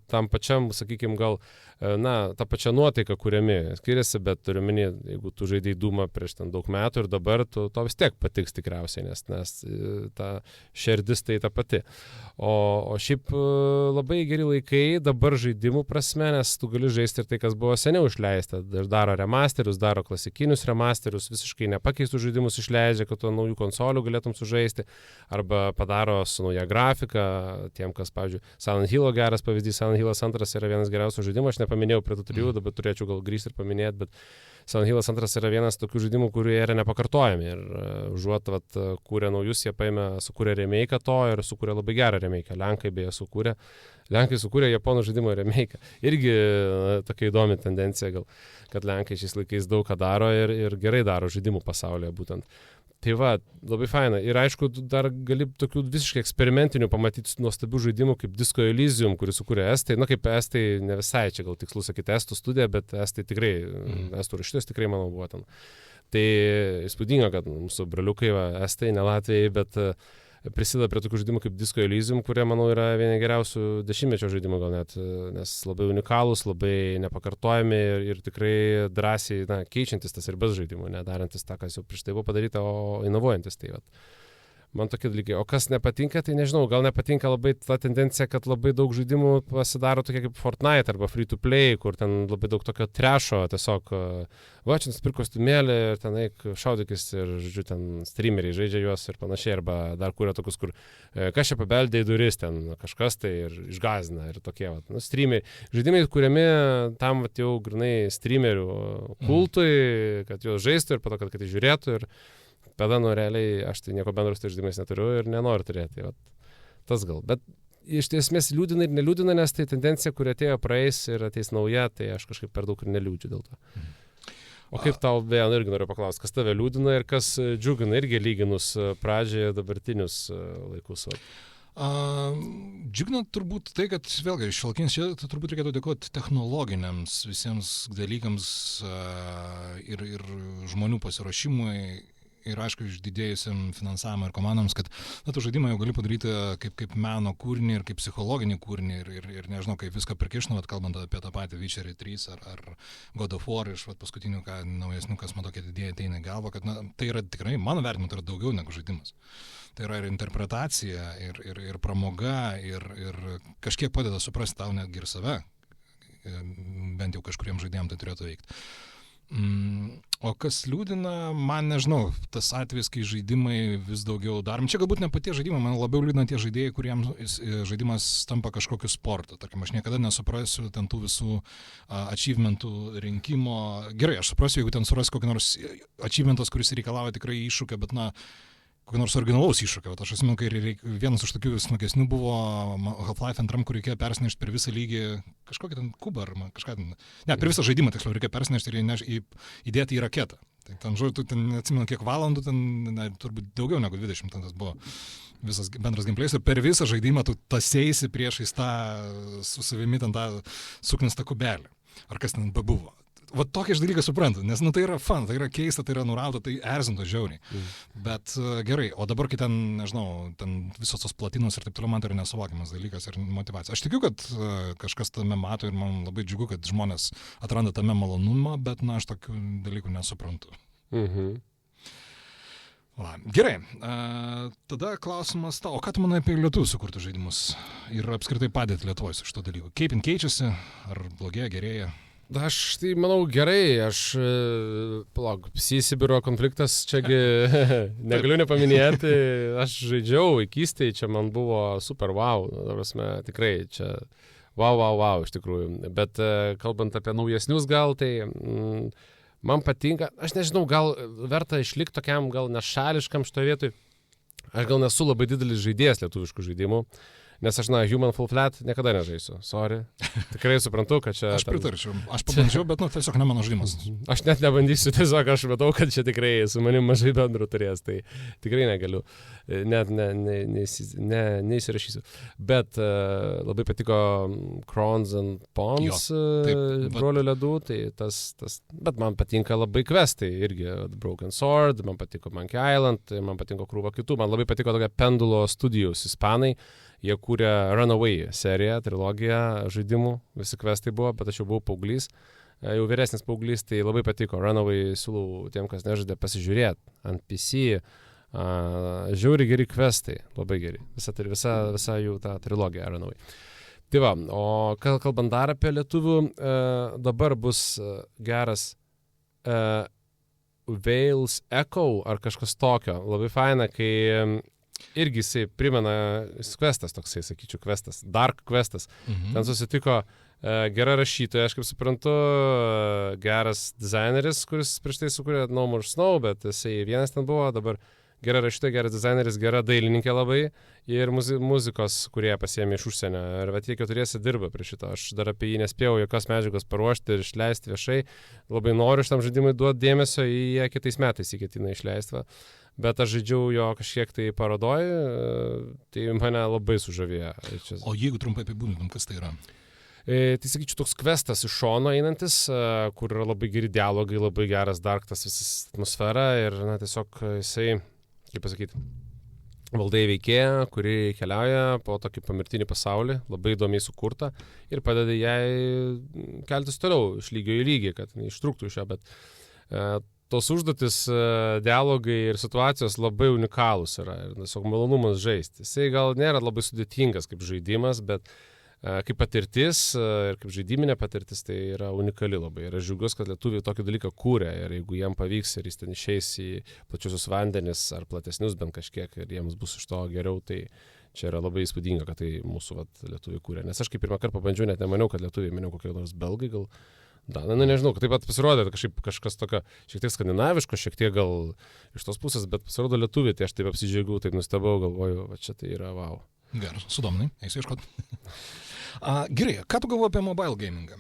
tam pačiam, sakykime, gal, ta pačia nuotaika kuriami skiriasi, bet turiu minį, jeigu tu žaidai dūmą prieš ten daug metų ir dabar to vis tiek patiks tikriausiai, nes ta šerdis tai ta pati. O šiaip labai geri laikai dabar žaidimų prasme, nes tu gali žaisti ir tai, kas buvo seniau išleista. Daro remasterius, daro klasikinius remasterius, visiškai nepakeistų žaidimus išleidžia, kad tu naujų konsolių galėtum sužaisti, arba padaro su nauja grafika, tiem, kas, pavyzdžiui, Silent Hill geras pavyzdys, Silent Hillas 2 yra vienas geriausių žaidimų, aš nepaminėjau prie tų 3, dabar turėčiau gal grįžti ir paminėti, bet Silent Hillas 2 yra vienas tokių žaidimų, kurie yra nepakartojami ir užuot kūrė naujus, jie sukūrė remake'ą to ir sukūrė labai gerą remake'ą. Lenkai beje sukūrė japonų žaidimo remake'ą. Irgi tokia įdomi tendencija gal, kad Lenkai šiais laikais daug ką daro ir gerai daro žaidimų pasaulyje būtent. Tai va, labai faina. Ir aišku, dar gali tokių visiškai eksperimentinių pamatyti nuostabių žaidimų kaip Disco Elysium, kurį sukūrė estai. Kaip estai, ne visai čia gal tikslu sakyti estų studija, bet estai tikrai, estų rašytojas tikrai, manau, buvo ten. Tai įspūdinga, kad mūsų braliukai, estai, ne Latvijai, bet prisideda prie tokių žaidimų kaip Disco Elysium, kurie, manau, yra vieni geriausių dešimtmečio žaidimų gal net, nes labai unikalūs, labai nepakartojami ir tikrai drąsiai, keičiantis tas ribas žaidimų, nedarantis tą, kas jau prieš tai buvo padaryta, o inovuojantis tai. Man tokie dalykai. O kas nepatinka, tai nežinau, gal nepatinka labai ta tendencija, kad labai daug žaidimų pasidaro tokie kaip Fortnite arba Free to Play, kur ten labai daug tokio trešo, tiesiog čia nusipirk kostiumėlį ir ten eik šaudykis ir, žodžiu, ten streameriai žaidžia juos ir panašiai, arba dar kuria tokius, kur kas čia pabeldė į duris, ten kažkas tai ir išgąsdina ir tokie, streameriai. Žaidimai kuriami tam jau grinai streamerių kultui, kad juos žaistų ir po to, kad tai žiūrėtų ir tada, realiai, aš tai nieko bendro su tai žaidimais neturiu ir nenoriu turėti. Tas gal. Bet iš esmės liūdina ir neliūdina, nes tai tendencija, kuri atėjo praeis ir ateis nauja, tai aš kažkaip per daug ir neliūdžiu dėl to. O kaip tau, vėl irgi noriu paklausti, kas tave liūdina ir kas džiugina irgi lyginus pradžioje dabartinius laikus? Džiugina turbūt tai, kad vėlgi šiuolaikinis čia turbūt reikėtų dėkoti technologiniams visiems dalykams ir žmonių pasiruošimui. Ir aišku, išdidėjusiam finansavimą ir komandoms, kad tu žaidimą jau gali padaryti kaip meno kūrinį ir kaip psichologinį kūrinį ir nežinau, kaip viską prikišnu, kalbant apie tą patį Witcherį 3 ar God of War iš paskutinių, naujesnių, kas man tokia idėja ateina į galvą, kad tai yra tikrai, mano vertinimu, tai yra daugiau negu žaidimas. Tai yra ir interpretacija, ir pramoga, ir kažkiek padeda suprasti tau netgi ir save, bent jau kažkuriem žaidėjams tai turėtų veikti. O kas liūdina, man nežinau, tas atvejis, kai žaidimai vis daugiau darom. Čia galbūt ne patie žaidimai, man labiau liūdina tie žaidėjai, kuriems žaidimas tampa kažkokiu sportu. Tarkim, aš niekada nesuprasiu ten tų visų achievementų rinkimo. Gerai, aš suprasiu, jeigu ten surasiu kokį nors achievementas, kuris reikalauja tikrai iššūkio, bet kokio nors originalaus iššūkio. Aš atsimenu, kai vienas iš tokių smagesnių buvo Half-Life 2, kur reikėjo persinešti per visą lygį kažkokį ten kubą ar kažką ten. Ne, per visą žaidimą tiksliau reikėjo persinešti ir įdėti į raketą. Tai ten, žodžiu, ten atsimenu, kiek valandų, ten turbūt daugiau negu 20, ten tas buvo visas bendras gameplay'as ir per visą žaidimą tu tasėsi priešais tą su savimi ten tą suknistą kubelį. Ar kas ten bebuvo. va tokį aš dalyką suprantu, nes, tai yra fun, tai yra keista, tai yra nurauta, tai erzinto žiauriai. Bet gerai, o dabar, kai ten, nežinau, ten visos tos platinos ir taip toliau, man tai yra nesuvokiamas dalykas ir motyvacija. Aš tikiu, kad kažkas tame mato ir man labai džiugu, kad žmonės atranda tame malonumą, bet, aš tokių dalykų nesuprantu. Va, gerai, tada klausimas tau, o ką tu manai apie lietuvių sukurtus žaidimus ir apskritai padėti Lietuvoje su šito dalyku? Kaip jin keičiasi, ar blogėja, gerėja? Aš tai manau gerai, Sibiro konfliktas čiagi negaliu nepaminėti, aš žaidžiau vaikystėje, čia man buvo super wow, tikrai čia wow, iš tikrųjų, bet kalbant apie naujesnius gal, tai man patinka, aš nežinau, gal verta išlikti tokiam gal nešališkam šitoje vietoj, aš gal nesu labai didelis žaidėjas lietuviškų žaidimų, nes aš, Human Fall Flat niekada nežaisiu, sorry, tikrai suprantu, kad čia... Aš pritarčiau, aš pabandžiau, bet tiesiog ne mano žaidimas. Aš net nebandysiu, tiesiog aš matau, kad čia tikrai su manim mažai bendrų turės, tai tikrai negaliu, net neįsirašysiu. Bet labai patiko Crons and Pawns brolio ledų, tai bet man patinka labai questai, irgi Broken Sword, man patiko Monkey Island, man patiko krūva kitų, man labai patiko tokia Pendulo Studios ispanai. Jie kūrė Runaway seriją, trilogiją žaidimų, visi questai buvo, bet aš jau buvau paauglys, jau vyresnis paauglys, tai labai patiko. Runaway siūlau tiem, kas nežaidė, pasižiūrėti ant PC, žiauri geri questai, labai geri, visa jų ta trilogija Runaway. Tai va, o kalbant dar apie lietuvių, dabar bus geras Veils Echo ar kažkas tokio, labai faina, kai... Irgi jisai primena questas toksai, sakyčiau, questas, dark questas. Ten susitiko gera rašytoja, aš kaip suprantu, geras dizaineris, kuris prieš tai sukūrė No More Snow, bet jisai vienas ten buvo, dabar gera rašytoja, geras dizaineris, gera dailininkė labai ir muzikos, kurie pasiėmė iš užsienio. Ir va tie keturiesi dirba prie šito. Aš dar apie jį nespėjau jokios medžiagos paruošti ir išleisti viešai. Labai noriu šitam žaidimui duoti dėmesio, jie kitais metais jį ketina išleisti. Bet aš žaidžiau jo kažkiek tai parodoj, tai mane labai sužavėjo. O jeigu trumpai apibūdintum, kas tai yra? Tai sakyčiau, toks questas iš šono einantis, kur yra labai geri dialogai, labai geras darktas visas atmosfera ir tiesiog jisai, kaip pasakyti, valdai veikėja, kuri keliauja po tokį pamirtinį pasaulį, labai įdomiai sukurta ir padeda jai keltis toliau iš lygio į lygį, kad neištrūktų iš jo, bet tos užduotis, dialogai ir situacijos labai unikalūs yra ir tiesiog malonumas žaisti. Jisai gal nėra labai sudėtingas kaip žaidimas, bet kaip patirtis ir kaip žaidiminė patirtis tai yra unikali labai. Ir aš džiaugiuosi, kad lietuviai tokį dalyką kūrė ir jeigu jiem pavyks ir jis ten išeis į plačiuosius vandenis ar platesnius bent kažkiek ir jiems bus iš to geriau, tai čia yra labai įspūdinga, kad tai mūsų lietuviai kūrė. Nes aš kaip pirmą kartą pabandžiau, net nemaniau, kad lietuviai, maniau kokie nors belgai gal. Nežinau, kad taip pat pasirodė kažkas tokio šiek tiek skandinaviško, šiek tiek gal iš tos pusės, bet pasirodo lietuviai, tai aš taip apsidžiaugiau, taip nustebau, galvoju, va čia tai yra wow. Gerai, sudominai, eisiu ieškoti. Gerai, ką tu galvoji apie mobile gamingą?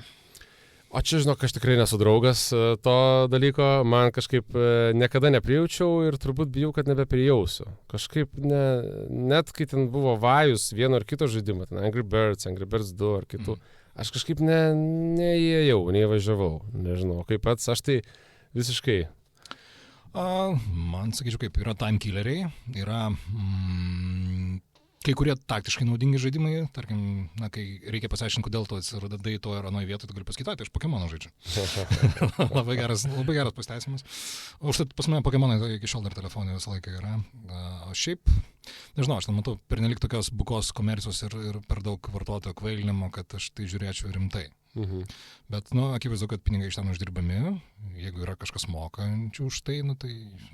O čia, žinok, aš tikrai nesu draugas to dalyko, man kažkaip niekada neprijaučiau ir turbūt bijau, kad nebeprijausiu. Kažkaip net kai ten buvo vajus vieno ar kito žaidimo, ten Angry Birds 2 ar kitų, aš kažkaip neįėjau, neįvažiavau, nežinau, kaip pats, aš tai visiškai. Man, sakyčiau, kaip yra time killeriai, yra kai kurie taktiškai naudingi žaidimai, tarkim, kai reikia pasiaiškinti, kodėl tu atsiradai to ir anoje vietoje, tu gali pasakyti, tai aš Pokemoną žaidžiu. labai geras pasiteisimas. O štai pas mane Pokemonai iki šiol dar telefonai visą laiką yra. O šiaip, nežinau, aš ten matau pernelik tokios bukos komercijos ir per daug vartotojo kvailinimo, kad aš tai žiūrėčiau rimtai. Bet, akivaizdu, kad pinigai iš ten uždirbami, jeigu yra kažkas mokančių už tai, tai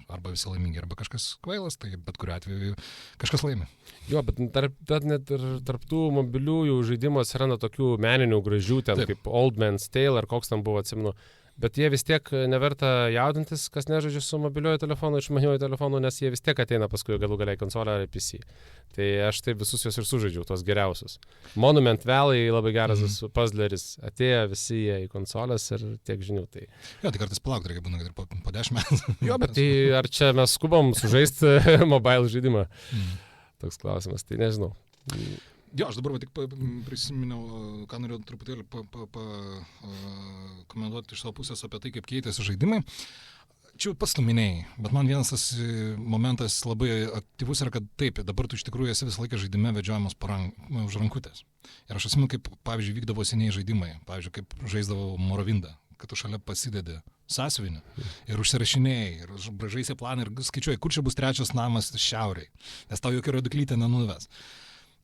arba visi laimingi, arba kažkas kvailas, tai bet kuriuo atveju kažkas laimi. Jo, bet net ir tarp tų mobiliųjų žaidimų atsiranda tokių meninių gražių, ten taip, kaip Old Man's Tale ar koks ten buvo, atsimenu. Bet jie vis tiek neverta jaudintis, kas nežaidžia su mobiliuoju telefonu, išmaniuoju telefonu, nes jie vis tiek ateina paskui galų galiai konsolę ar PC. Tai aš taip visus juos ir sužaidžiau, tos geriausius. Monument Valley labai geras puzzleris, atėjo visi jie į konsolės ir tiek žinių. Tai... Jo, tai kartais palaukti reikia būna, kad ir po 10 metų. Jo, bet tai ar čia mes skubam sužaisti mobile žaidimą? Toks klausimas, tai nežinau. Jo, aš dabar tik prisiminiau, ką norėjau truputėlį komentuoti iš savo pusės apie tai, kaip keitėsi žaidimai. Čia pats tu minėjai, bet man vienas tas momentas labai aktyvus yra, kad taip, dabar tu iš tikrųjų esi visą laiką žaidime vedžiojamas už rankutės. Ir aš atsimenu, kaip, pavyzdžiui, vykdavo seniai žaidimai, pavyzdžiui, kaip žaisdavau Morrowindą, kad tu šalia pasidedi sąsiuvinį ir užsirašinėjai, ir bražaisi planą ir skaičiuoji, kur čia bus trečias namas šiauriai, nes tau jokia rodiklytė nenuves.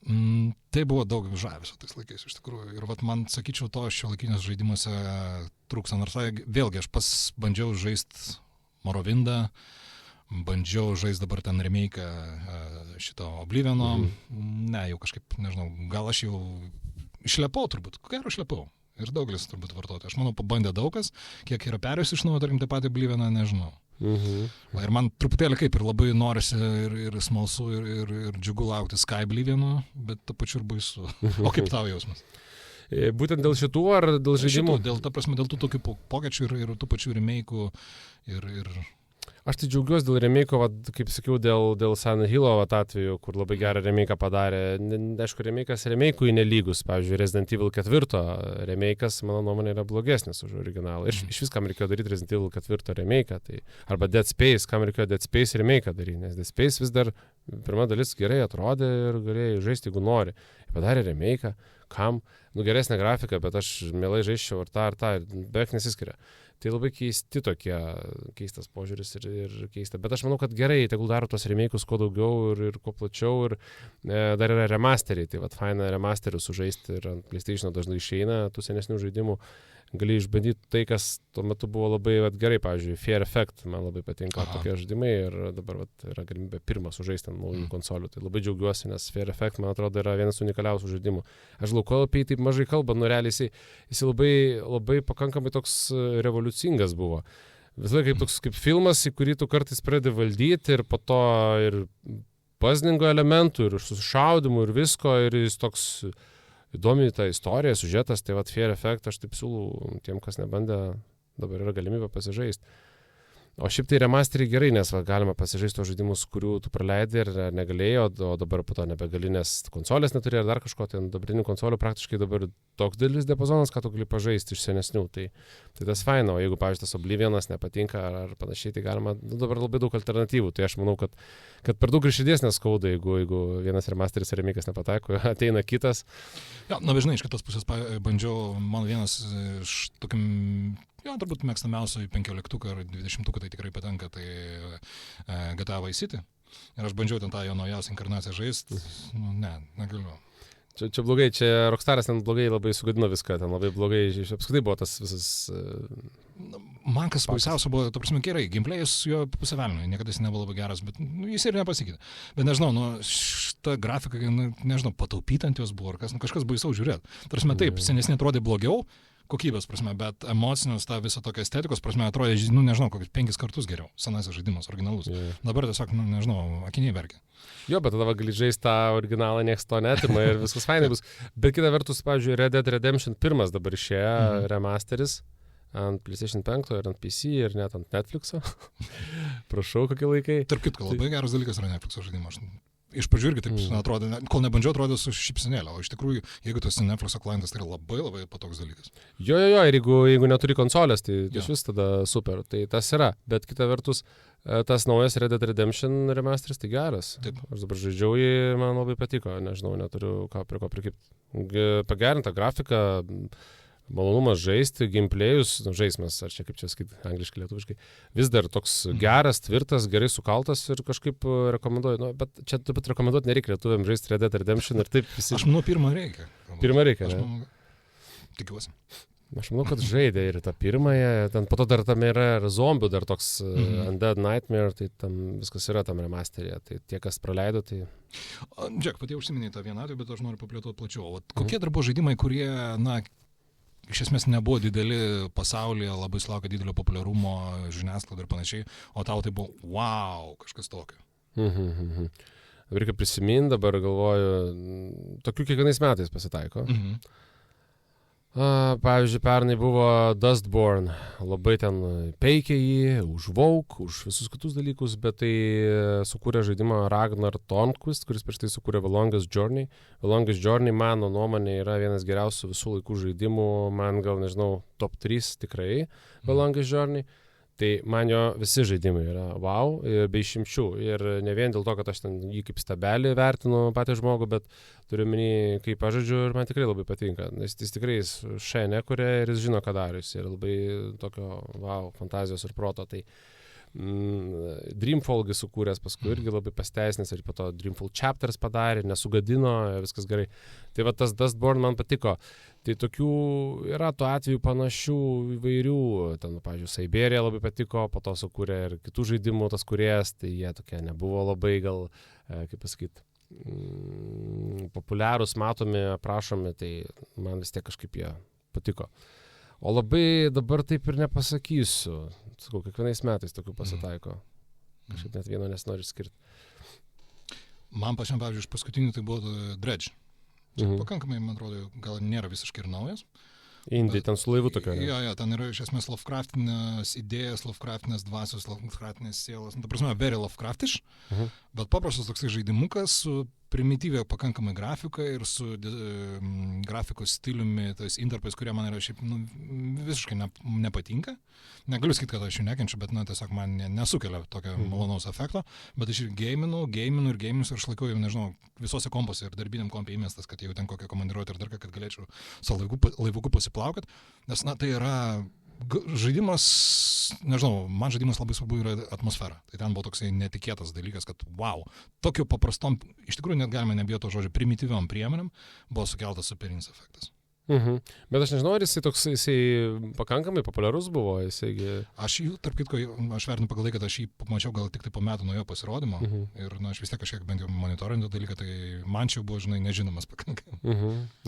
Tai buvo daug žavesio tais laikais iš tikrųjų. Ir vat man, sakyčiau, to šiuolaikiniuose žaidimuose trūksta. Nors vėlgi, aš bandžiau žaisti Morrowindą, bandžiau žaisti dabar ten remake šito Obliviono. Ne, jau kažkaip, nežinau, gal aš jau išlepau turbūt. Ko gero išlepau. Ir daugelis turbūt vartotojų. Aš manau, pabandė daug kas. Kiek yra perėjus iš naujo, tarkim, tą patį Oblivioną, nežinau. Ir man truputėlį kaip ir labai norisi ir smalsu, ir džiugu laukti Sky Obliviono, bet to pačiu ir baisu. O kaip tavo jausmas? Būtent dėl šitų ar dėl žaidimų? Dėl tų tokių pokyčių ir tų pačių remake'ų ir... Aš tai džiaugiuosi dėl remake'o, kaip sakiau, dėl Silent Hillo atveju, kur labai gerą remake'ą padarė. Aišku, remake'as remake'ui nelygus. Pavyzdžiui, Resident Evil 4 remake'as, mano nuomonė, yra blogesnis už originalą. Ir iš vis, kam reikėjo daryti Resident Evil 4 remake'ą, tai arba Dead Space, kam reikėjo Dead Space remake'ą daryti, nes Dead Space vis dar pirma dalis gerai atrodė ir galėjai žaisti, jeigu nori. Padarė remake'ą, kam? Geresnė grafika, bet aš mielai žaisčiau ar tą, beveik nesiskiria. Tai labai keistas požiūris ir keista. Bet aš manau, kad gerai, tegul daro tos remake'us kuo daugiau ir kuo plačiau. Ir dar yra remasteriai, tai faina remasterius sužaisti ir ant PlayStation dažnai išeina tų senesnių žaidimų. Gali išbandyti tai, kas tuo metu buvo labai gerai. Pavyzdžiui, Fear Effect man labai patinka tokie žaidimai ir dabar yra galimybė pirmą sužaisti ant naujų konsolių. Tai labai džiaugiuosi, nes Fear Effect, man atrodo, yra vienas unikaliausių žaidimų. Aš lauko apie jį taip mažai kalba, realiai jis labai, labai pakankamai toks revoliucingas buvo. Visą laiką toks kaip filmas, į kurį tu kartais pradedi valdyti ir po to ir puzzlingo elementų, ir susišaudimų, ir visko, ir jis toks įdomi ta istorija, siužetas, tai Fear Effect aš taip siūlau tiem, kas nebandė, dabar yra galimybė pasižaisti. O šiaip tai remasteriai gerai, nes galima pasižaisti tos žaidimus, kurių tu praleidai ir negalėjo, o dabar po to nebegali, nes konsolės neturi ar dar kažko, tai dabartinių konsolių praktiškai dabar toks didelis diapazonas, ką tu gali pažaisti iš senesnių. Tai tas faina, o jeigu, pavyzdžiui, tas Oblivionas nepatinka ar panašiai, tai galima dabar labai daug alternatyvų. Tai aš manau, kad per daug ir širdies neskauda, jeigu vienas remasteris ar remake'as nepataiko, ateina kitas. Ja, žinai, iš kitos pusės bandžiau, mano vienas iš tokiam... Jo, turbūt mėgstamiausių 15 ar 20 tai tikrai patenka, tai GTA Vice City. Ir aš bandžiau ten tą jo naujausią inkarnaciją žaisti. Negaliu. Čia blogai, čia Rockstaras ten blogai labai sugadino viską, ten labai blogai, apskritai buvo tas visas... Man kas baisiausia buvo, gerai, gameplay'is jo pusė velnio, niekada jis nebuvo labai geras, bet jis ir nepasikeitė. Bet nežinau, šitą grafiką, nežinau, pataupyti ant jos buvo, ar kažkas baisiau žiūrėti. Tarsi taip, senesnė atrodė blogiau, kokybės prasme, bet emocinius, tą visą tokią estetikos prasme atrodė, nežinau, kokius 5 kartus geriau. Senasis žaidimas, originalus. Dabar tiesiog, nežinau, akiniai verkia. Jo, bet tada gali žaisti tą originalą, nieks to netima ir viskas fainai bus. Bet kita vertus, pavyzdžiui, Red Dead Redemption 1 dabar išėjo remasteris ant PlayStation 5 ir ant PC ir net ant Netflix'o. Prašau, kokie laikai. Tarp kitko, labai geras dalykas yra Netflix'o žaidimas. Iš pradžių irgi taip atrodė, kol nebandžiau, atrodė su šypsenėlė, o iš tikrųjų, jeigu tu esi Netflix'o klientas, tai yra labai, labai patoks dalykas. Jo, ir jeigu neturi konsolės, tai iš vis tada super, tai tas yra. Bet kita vertus, tas naujas Red Dead Redemption remasteris, tai geras. Taip. Aš dabar žaidžiau jį, man labai patiko, nežinau, neturiu ką prikipti. Pagerinta grafika, malonumas žaisti, gameplayus, žaismas, ar čia kaip čia sakyti, angliškai, lietuviškai, vis dar toks geras, tvirtas, gerai sukaltas ir kažkaip rekomenduoju, bet čia turbūt rekomenduoti nereikia lietuviam žaisti Red Dead Redemption ir taip visi... Aš manau, pirmą reikia, ne? Tikiuosi. Aš manau, kad žaidė ir tą pirmąją, ten po to dar tam yra zombių, dar toks Undead Nightmare, tai tam viskas yra tam remasteryje, tai tie, kas praleido, tai... Džek, patie užsiminėjai tą vieną atvejį, bet aš noriu paplėtoti plačiau. Kokie dar buvo žaidimai, kurie, iš esmės nebuvo dideli pasaulyje, labai sulaukė didelio populiarumo, žiniasklaidai ir panašiai, o tau tai buvo, wow, kažkas tokio. Reikia prisiminti, dabar galvoju, tokių kiekvienais metais pasitaiko. Pavyzdžiui, pernai buvo Dustborn, labai ten peikė jį, už Vogue, už visus kitus dalykus, bet tai sukūrė žaidimą Ragnar Tornquist, kuris prieš tai sukūrė The Longest Journey. The Longest Journey, mano nuomonė, yra vienas geriausių visų laikų žaidimų, man gal, nežinau, top 3 tikrai The Longest Journey. Tai man jo visi žaidimai yra wow, be išimčių. Ir ne vien dėl to, kad aš ten jį kaip stabelį vertinu patį žmogų, bet turiu minį, kaip aš žaidžiu ir man tikrai labai patinka. Nes jis tikrai nekuria ir jis žino, ką darius. Ir labai tokio wow, fantazijos ir proto. Tai Dreamfall sukūręs paskui irgi labai pasteisnės ir po to Dreamfall Chapters padarė, nesugadino, viskas gerai. Tai va tas Dustborn man patiko. Tai tokių yra tuo atveju panašių įvairių, ten, pavyzdžiui, Siberia labai patiko, po to sukūrė ir kitų žaidimų tas kūrėjas, tai jie tokie nebuvo labai gal, kaip pasakyti, populiarūs, matomi, aprašomi, tai man vis tiek kažkaip jie patiko. O labai dabar taip ir nepasakysiu. Sakau, kiekvienais metais tokių pasitaiko. Kažkaip net vieno nesinori skirti. Man pačiam, pavyzdžiui, iš paskutinių tai buvo Dredge. Čia pakankamai, man atrodo, gal nėra visiškai ir naujas. Indija, ten su laivu tokia. Jo, ten yra iš esmės Lovecraftinės idėjas, Lovecraftinės dvasios, Lovecraftinės sielos. Ta prasme, very Lovecraftish, bet paprastas toksai žaidimukas su primityvia pakankamai grafika ir su grafikos stiliumi, tais interpais, kurie man yra šiaip visiškai nepatinka. Negaliu sakyti, kad aš jų nekenčiu, bet tiesiog man nesukelia tokio malonaus efekto. Bet aš ir gaminu ir aš laikau jau, nežinau, visose kompose ir darbiniam kompė įmestas, kad jau ten kokią komandiruotę ir dar kad galėčiau su laivuku pasiplaukat. Nes, tai yra žaidimas, nežinau, man žaidimas labai svarbu yra atmosfera. Tai ten buvo toksai netikėtas dalykas, kad wow, tokiu paprastom, iš tikrųjų net galime nebijoti to žodžio, primityviom priemonėm buvo sukeltas superinis efektas. Bet aš nežinau, ar jisai pakankamai populiarus buvo. Aš jų, tarp kitko, aš vertinu pagal tai, kad aš jį pamačiau gal tik tai po metų nuo jo pasirodymo. Ir aš vis tiek kažkiek bent jau monitorinį dalyką, tai man čia buvo, nežinomas pakankamai.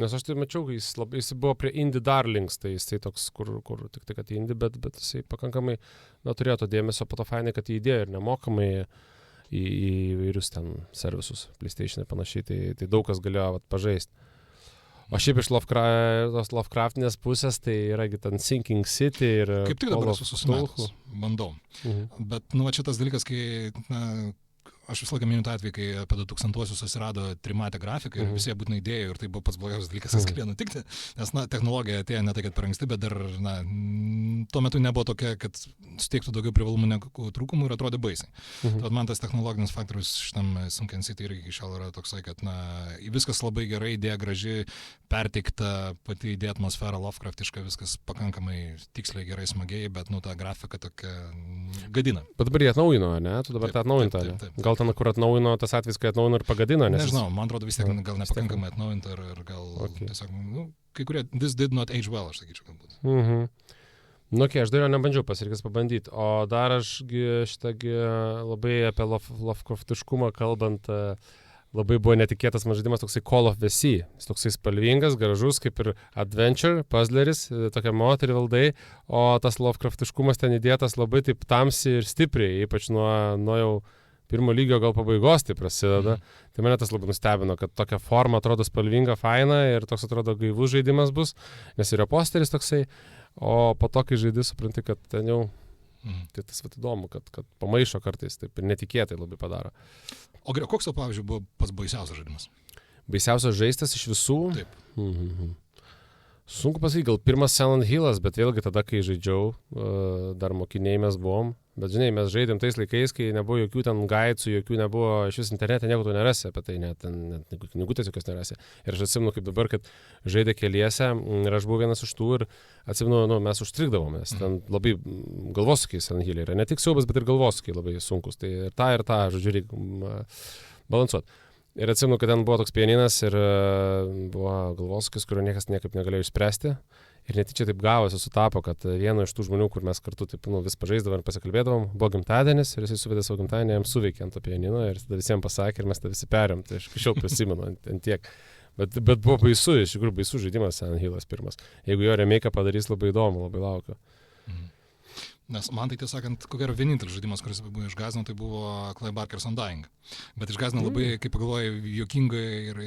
Nes aš tai mačiau, jis buvo prie Indie Darlings, tai jisai toks, kur tik tai, kad Indie, bet jisai pakankamai turėjo to dėmesio, po to fainai, kad jį įdėjo ir nemokamai į įvairius ten servisus, PlayStation ir panašiai, tai daug kas galėjo pažaisti. O šiaip iš Lovecraftinės pusės, tai yragi ten Sinking City ir kaip tik dabar esu susimetęs, bandau. Bet, šitas dalykas, kai, aš visą laiką miniu tą atvejį, kai apie 2000-uosius atsirado trimatė grafika ir visi būtinai idėjo ir tai buvo pats blogiausias dalykas, kas galėjo nutikti, nes, technologija atėjo ne tai, kad per anksti, bet dar, tuo metu nebuvo tokia, kad suteiktų daugiau privalumų negu trūkumų ir atrodė baisiai. Tad man tas technologinis faktorius šitam Sunken City irgi iki šiol yra toksai, kad, viskas labai gerai, idėja graži, perteikta, pati idėja atmosfera Lovecraftiška, viskas pakankamai tiksliai, gerai, smagiai, bet, ta grafika tokia gadina. Bet dabar jie atnaujino, ne? Tu dabar tą atnaujintą, ne? Gal ten, kur atnaujino, tas atvejs, kai atnaujino ir pagadino, nes... Nežinau, man atrodo vis tiek gal nepakankamai atnaujinta ir gal tiesiog, kai kurie, this did not age well, aš sakyčiau, galbūt. Aš dar jo nebandžiau, reikės pabandyti. O dar šitągi labai apie Lovecraftiškumą kalbant, labai buvo netikėtas man žaidimas toksai Call of the Sea. Jis toksai spalvingas, gražus, kaip ir adventure, puzzleris, tokia moterį valdai, o tas Lovecraftiškumas ten įdėtas labai taip tamsiai ir stipriai, ypač nuo jau pirmo lygio gal pabaigos tai prasideda. Tai mane tas labai nustebino, kad tokia forma atrodo spalvinga, faina ir toks atrodo gaivus žaidimas bus, nes yra posteris toksai, o po to, kai žaidži, supranti, kad ten jau, tai tas įdomu, kad pamaišo kartais, taip ir netikėtai labai padaro. O koks tau, pavyzdžiui, buvo pats baisiausias žaidimas? Baisiausias žaistas iš visų? Taip. Sunku pasakyti, gal pirmas Silent Hillas, bet vėlgi tada, kai žaidžiau, dar mokiniai mes buvom. Bet žinai, mes žaidėm tais laikais, kai nebuvo jokių ten gaicų, jokių nebuvo, iš vis internete nieko tu nerasi apie tai, net knygutės jokios nerasi. Ir aš atsimenu kaip dabar, kad žaidė keliese ir aš buvau vienas iš tų ir atsimenu, mes užstrigdavomės. Ten labai galvosūkiai Silent Hillai yra, ne tik siaubas, bet ir galvosūkiai labai sunkus. Tai ir tą, žodžiu, reikia balansuoti. Ir atsimenu, kad ten buvo toks pianinas ir buvo galvosūkis, kurio niekas niekaip negalėjo išspręsti. Ir netyčia taip gavosi, sutapo, kad vieno iš tų žmonių, kur mes kartu taip, vis pažaisdavom ir pasikalbėdavom, buvo gimtadienis ir jisai suvedė savo gimtadienį, jam suveikė ant to pianino ir tada visiems pasakė ir mes tą visi perėm. Tai aš kažkaip prisimenu ant tiek. Bet buvo baisu, iš tikrųjų baisus žaidimas Silent Hillas pirmas. Jeigu jo remake'ą padarys, labai įdomu, labai laukiu. Nes man tai tiesąkant, kokia yra vienintelis žaidimas, kuris buvo išgąsdino, tai buvo Clive Barker's Undying. Bet išgąsdino labai, kaip pagalvoju, juokingai ir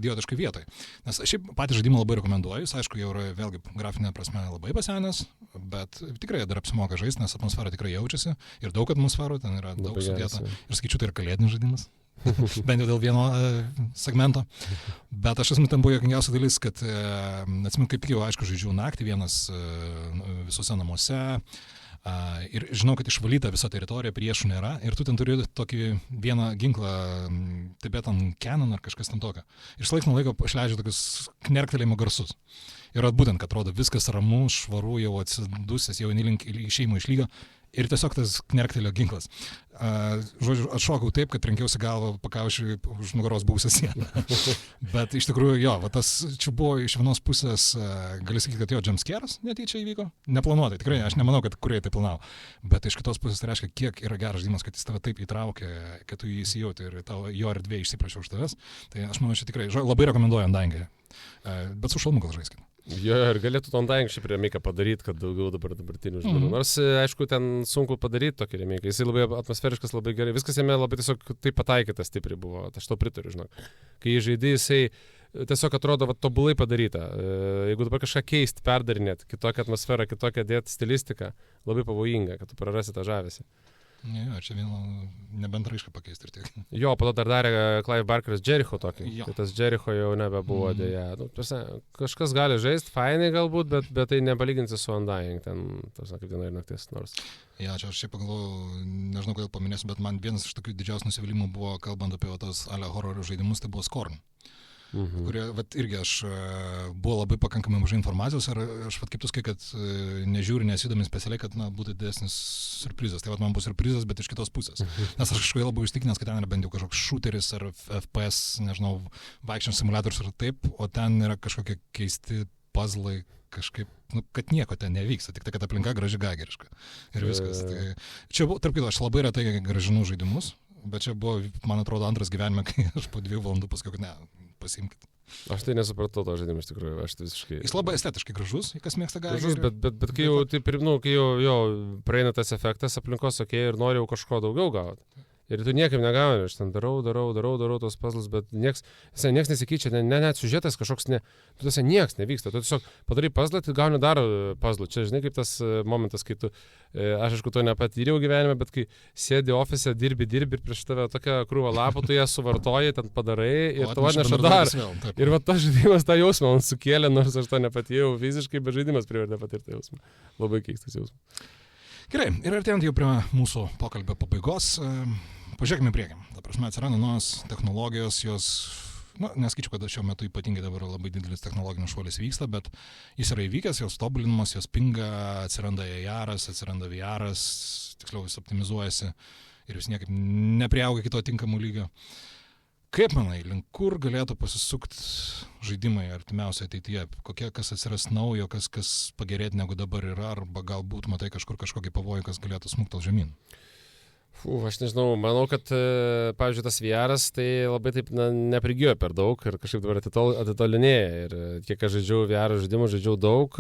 idiotiškai vietoj. Nes šiaip patį žaidimą labai rekomenduoju, jis aišku jau yra vėlgi grafinė prasme labai pasenęs, bet tikrai dar apsimoka žaisti, nes atmosfera tikrai jaučiasi ir daug atmosferų, ten yra daug sudėta. Ir sakyčiau, tai yra kalėdinis žaidimas. Bent jau dėl vieno segmento. Bet aš esmu ten buvo jokingiausia dalis, kad atsimenu, kaip jau aišku žaidžiu naktį vienas visuose namuose ir žinau, kad išvalyta visa teritorija, priešų nėra ir tu ten turi tokį vieną ginklą Tibetan Cannon ar kažkas ten tokio. Ir laiks nuo laiko išleidžiu tokius knerktelėjimo garsus. Ir būtent, kad atrodo viskas ramu, švaru, jau atsidusęs, jau išėjimo iš lygio. Ir tiesiog tas knerktelio ginklas. Žodžiu, atšokau taip, kad trenkiausi galvą pakaušiu už nugaros buvusią sieną. Bet iš tikrųjų, jo, va, tas čia buvo iš vienos pusės, gali sakyti, kad jo jumpscare'as netyčia įvyko. Neplanuotai, tikrai, aš nemanau, kad kurie tai planavo. Bet iš kitos pusės tai reiškia, kiek yra geras žaidimas, kad jis tave taip įtraukė, kad tu jį įsijauti ir tavo jo erdvė išsiprašė už tavęs. Tai aš manau, čia tikrai labai rekomenduoju Undying. Bet su šalmu gal žaiskime. Jo, ir galėtų to Undying šiaip remake'ą padaryti, kad daugiau dabartinių žmonių. Nors, aišku, ten sunku padaryti tokį remake'ą. Jisai labai atmosferiškas, labai gerai. Viskas jame labai tiesiog taip pataikytas stipriai buvo. Aš to pritariu, žinok. Kai jį žaidė, jisai tiesiog atrodo tobulai padaryta. Jeigu dabar kažką keisti, perdarinėti, kitokią atmosferą, kitokią dėti stilistiką, labai pavojinga, kad tu prarasi tą žavesį. Ne, čia vieną nebent raišką pakeisti ir tiek. Jo, po to dar darė Clive Barker's Jericho tokį. Tai tas Jericho jau nebebuvo dėja. Nu, kažkas gali žaisti, fainai galbūt, bet tai nepalyginsi su Undying, ten, kaip diena ir naktis nors. Ja, čia aš šiaip pagalvoju, nežinau, kodėl paminėsiu, bet man vienas iš tokių didžiausių nusivylimų buvo, kalbant apie tos horror žaidimus, tai buvo Scorn. Kurie, irgi aš buvo labai pakankamai mažai informacijos ir aš kaip tu sakai, kad nežiūri, nesidomi specialiai, kad būtų didesnis surprizas. Tai man bus surprizas, bet iš kitos pusės. Nes aš kažkodėl buvau įstikinęs, kad ten yra bent jau kažkoks shooteris ar FPS, nežinau, vaikščiant simuliatorius ar taip, o ten yra kažkokie keisti puzzlai, kažkaip, kad nieko ten nevyksta, tik tai, kad aplinka graži gageriška. Ir viskas. Tai, čia buvo, tarp kitko, aš labai retai gražinu žaidimus, bet čia buvo, man atrodo, antras gyvenime, kai aš po 2 valandų pasakiau, kad ne, pasimkit. Aš tai nesupratau to žaidimą iš tikrųjų, aš tai visiškai... Jis labai estetiškai gražus, kas mėgsta gražus, bet kai jau, taip, kai jau praeina tas efektas aplinkos, ir nori jau kažko daugiau gauti. Ir tu niekaip negauni, aš ten darau tos puzzles, bet nieks nesikeičia, net siužetas kažkoks, nieks nevyksta. Tu tiesiog padarai puzzle, tai gauni dar puzzle. Čia, žinai, kaip tas momentas, kai tu, aš aišku, to nepatyriau gyvenime, bet kai sėdi ofise, dirbi ir prieš tave tokia krūva lapų, tu ją suvartoji, ten padarai ir tu atneša dar. Ir va tas žaidimas tą jausmą man sukėlė, nors aš to nepatyrėjau fiziškai, bet žaidimas privertė patirti tą jausmą. Labai keistas jausmas. Gerai, ir artėjant jau prie mūsų pokalbio pabaigos, pažiūrėkime priekį. Ta prasme, atsiranda naujos technologijos, jos, neskaičiu, kad šiuo metu ypatingai dabar labai didelis technologinis šuolis vyksta, bet jis yra įvykęs, jos tobulinimas, jos pinga, atsiranda AR-as, atsiranda VR-as, tiksliau jis optimizuojasi ir vis niekaip nepriauga iki to tinkamų lygio. Kaip manai, link kur galėtų pasisukti žaidimai artimiausioje ateityje? Kas atsiras naujo, kas pagerėti negu dabar yra, arba galbūt matai kažkokį pavojų, kas galėtų smukti žemyn? Aš nežinau, manau, kad, pavyzdžiui, tas VR'as tai labai taip neprigijo per daug ir kažkaip dabar atitolinėja. Ir kiek aš žaidžiau VR žaidimų, žaidžiau daug,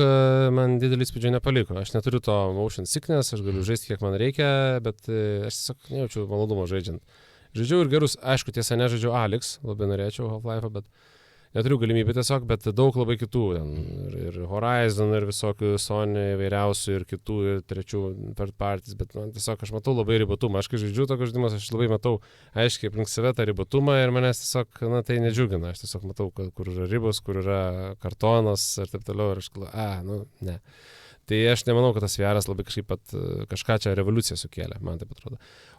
man didelį įspūdžio nepaliko. Aš neturiu to motion sickness, aš galiu žaisti kiek man reikia, bet aš tiesiog nejaučiu malonumo žaidžiant. Žaidžiau ir gerus, aišku, tiesa, nežaidžiau Alex, labai norėčiau Half-Life, bet neturiu galimybę tiesiog, bet daug labai kitų, ir Horizon, ir visokių Sony įvairiausių, ir kitų, ir trečių third parties, bet man tiesiog aš matau labai ribotumą. Aš kai žaidžiu tokius žaidimus, aš labai matau aiškiai aplink save tą ribotumą ir manęs tiesiog, tai nedžiugina. Aš tiesiog matau, kur yra ribos, kur yra kartonas ir taip toliau, ir aš galvoju, ne. Tai aš nemanau, kad tas VR'as labai kažką čia revoliuciją sukėlė, man taip atrodo.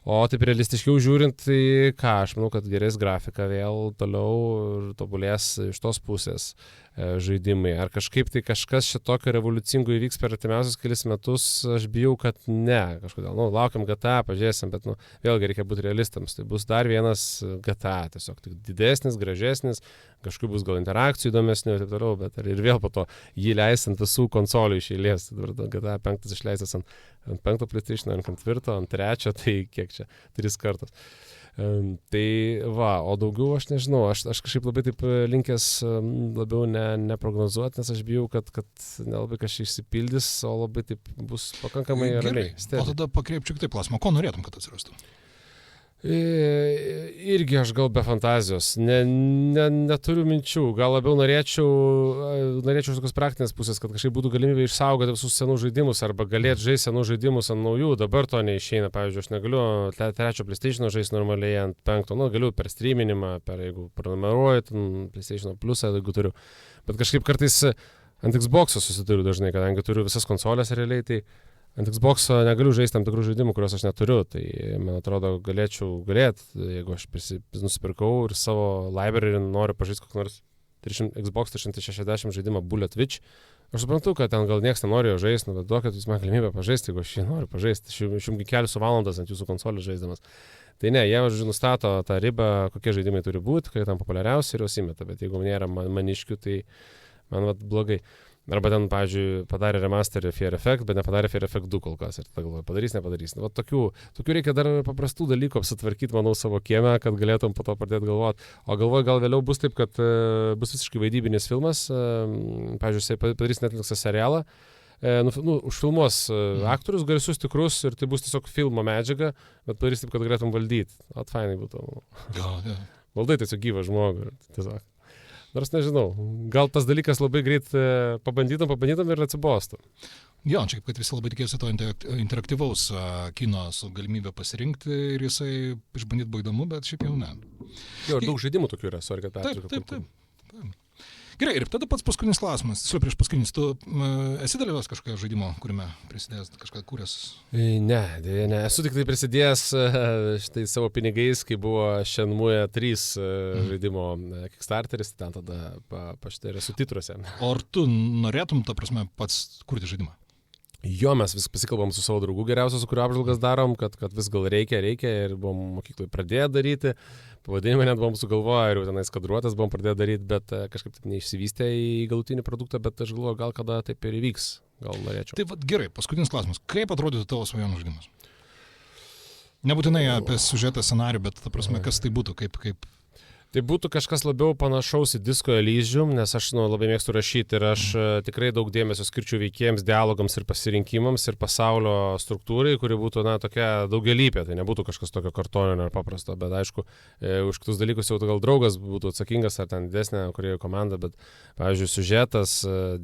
O taip realistiškiau žiūrint, tai aš manau, kad gerės grafika vėl toliau ir tobulės iš tos pusės žaidimai. Ar kažkaip tai kažkas šitokio revoliucingo įvyks per artimiausius kelis metus, aš bijau, kad ne. Kažkodėl, laukiam GTA, pažiūrėsim, bet vėlgi reikia būti realistams. Tai bus dar vienas GTA, tiesiog tik didesnis, gražesnis, kažkaip bus gal interakcijų įdomesnių ir taip toliau, bet ir vėl po to jį leis ant visų konsolių iš eilės. GTA 5 išleistas ant 5 PlayStation, ant 4, ant 3, tai kiek čia, 3 kartus. Tai va, o daugiau aš nežinau, aš kažkaip labai taip linkęs labiau neprognozuoti, nes aš bijau, kad nelabai kažkaip išsipildys, o labai taip bus pakankamai ramiai. O tada pakreipčiau taip klausimą, ko norėtum, kad atsirastų? Irgi aš gal be fantazijos, neturiu minčių, gal labiau norėčiau tokios praktinės pusės, kad kažkaip būtų galimybė išsaugoti visus senus žaidimus arba galėti žaisti senus žaidimus ant naujų, dabar to neišeina, pavyzdžiui, aš negaliu trečio PlayStation žaisti normaliai ant 5, galiu per streaminimą, jeigu prenumeruoju, PlayStation Plus, jeigu turiu, bet kažkaip kartais ant Xbox'o susiduriu dažnai, kadangi turiu visas konsolės realiai, tai ant Xbox'o negaliu žaisti tam tikrų žaidimų, kuriuos aš neturiu, tai man atrodo galėčiau, jeigu aš nusipirkau ir savo library noriu pažaisti kokį nors Xbox 360 žaidimą Bullet Witch, aš suprantu, kad ten gal niekas nenori jo žaisti, bet duokit jūs man galimybę pažaisti, jeigu aš jį noriu pažaisti, aš jums kelių valandas ant jūsų konsolės žaisdamas. Tai ne, jie nustato tą ribą, kokie žaidimai turi būti, kai tam populiariausi ir juos įmeta, bet jeigu nėra maniškių, tai man blogai. Arba ten, pavyzdžiui, padarė remasterį Fear Effect, bet nepadarė Fear Effect 2 kol kas. Ir tada galvoju, nepadarys. Va, tokių reikia dar paprastų dalykų apsitvarkyti, manau, savo kieme, kad galėtum po to pradėti galvoti. O galvoju, gal vėliau bus taip, kad bus visiškai vaidybinis filmas. Pavyzdžiui, padarys Netflix'o serialą. Užfilmuos aktorius garsius tikrus ir tai bus tiesiog filmo medžiaga, bet padarys taip, kad galėtum valdyti. Fainai būtų. Valdai tiesiog gyvą žmogų. Tiesiog. Nors nežinau, gal tas dalykas labai greit pabandytum ir atsibostų. Jo, čia kaip kad visi labai tikėsi to interaktyvaus kino su galimybė pasirinkti ir jisai išbandyti buvo įdomu, bet šiaip jau ne. Jo, ir daug žaidimų tokių yra, sorry, kad Taip. Gerai, ir tada pats paskutinis klausimas. Tiesiog prieš paskutinis, tu esi dalyvavęs kažkokio žaidimo, kuriame prisidėjęs, kažką kūręs? Ne, esu tik tai prisidėjęs štai savo pinigais, kai buvo Shenmue 3 žaidimo Kickstarteris, ten tada štai esu titruose. O ar tu norėtum, ta prasme, pats kurti žaidimą? Jo, mes vis pasikalbam su savo draugu geriausiu, su kuriuo apžvalgas darom, kad vis gal reikia ir buvom mokykloje pradėję daryti. Pavadinimą net buvom sugalvoję ir jau tenais kadruotas buvom pradėję daryti, bet kažkaip taip neišsivystė į galutinį produktą, bet aš galvoju, gal kada taip ir įvyks, gal norėčiau. Tai gerai, paskutinis klausimas. Kaip atrodytų tavo svajonių žaidimas? Nebūtinai apie siužetą, scenarių, bet ta prasme, kas tai būtų, kaip... Tai būtų kažkas labiau panašaus į Disco Elysium, nes aš labai mėgstu rašyti ir aš tikrai daug dėmesio skirčiau veikėjams, dialogams ir pasirinkimams ir pasaulio struktūrai, kuri būtų tokia daugialypė, tai nebūtų kažkas tokio kartoninio ar paprasto, bet aišku, už kitus dalykus jau gal draugas būtų atsakingas ar ten didesnė kūrėjų komanda, bet pavyzdžiui, siužetas,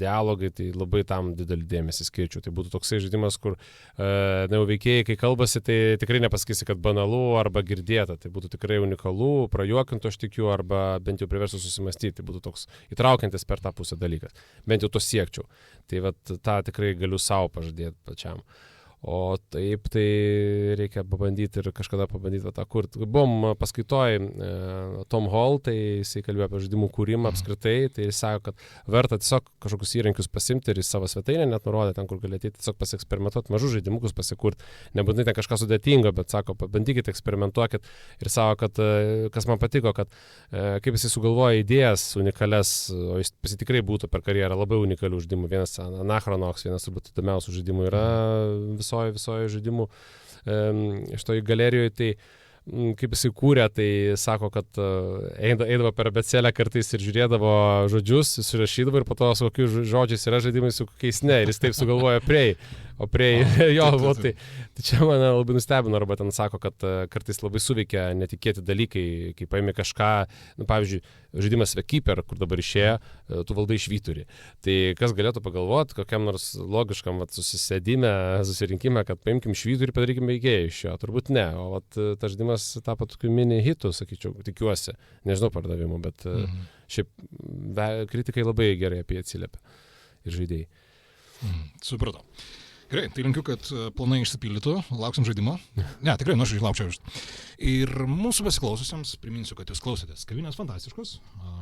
dialogai, tai labai tam didelį dėmesį skirčiau. Tai būtų toksai žaidimas, kur veikėjai, kai kalbasi, tai tikrai nepasakysi, kad banalu arba girdėta, tai būtų tikrai unikalu, prajuokintų, aš tikiu, arba bent jau priversų susimastyti, būtų toks įtraukiantis per tą pusę dalykas. Bent jau to siekčiau. Tai tą tikrai galiu savo pažadėti pačiam. O taip, tai reikia pabandyti ir kažkada pabandyti tą kurti. Buvom paskaitoj Tom Hall, tai jisai kalbėjo apie žaidimų kūrimą apskritai, tai jis sako, kad verta tiesiog kažkokius įrankius pasimti ir į savo svetainę net nurodė ten, kur galėtų tiesiog pasieksperimentuoti, mažus žaidimukus pasikurti. Nebūtinai ten kažką sudėtingo, bet sako, pabandykite, eksperimentuokit ir sako, kad kas man patiko, kad kaip jisai sugalvoja idėjas unikalias, o jis tikrai būtų per karjerą labai unikalių žaidimų. Vienas Anachronox, vienas turbūt įdomiausių žaidimų yra visoje žaidimų šitoj galerijoje, tai kaip jisai kūrė, tai sako, kad eidavo per abėcėlę kartais ir žiūrėdavo žodžius, susirašydavo ir po to su kokiais žodžiais yra žaidimai, su kokiais ne, ir jis taip sugalvoja tai čia mane labai nustebino, arba ten sako, kad kartais labai suveikia netikėti dalykai, kai paimi kažką, pavyzdžiui, žaidimas Vekeeper, kur dabar išėjo, tu valdai švyturį. Tai kas galėtų pagalvoti, kokiam nors logiškam susirinkime, kad paimkim švyturį ir padarykim veikėjai iš jo, turbūt ne, o tas žaidimas tapo tokiu mini hitu, sakyčiau, tikiuosi, nežinau pardavimų, bet šiaip kritikai labai gerai apie jį atsiliepia ir žaidėjai. Supratau. Gerai, tai linkiu, kad planai išsipildytų, lauksim žaidimo. Ne, tikrai nuoširdžiai laukčiau. Ir mūsų besiklaususiems priminsiu, kad jūs klausėtės Kavinės fantastiškos.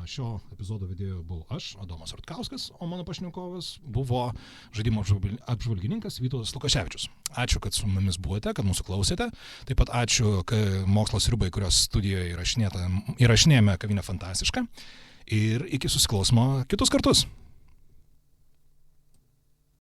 Šio epizodo vedėjo buvau aš, Adomas Rutkauskas, o mano pašnekovas buvo žaidimo apžvalgininkas Vytautas Lukaševičius. Ačiū, kad su mumis buvote, kad mūsų klausėte. Taip pat ačiū Mokslo sriubai, kurios studijoje įrašinėjame Kavinę fantastišką. Ir iki susiklausimo kitus kartus.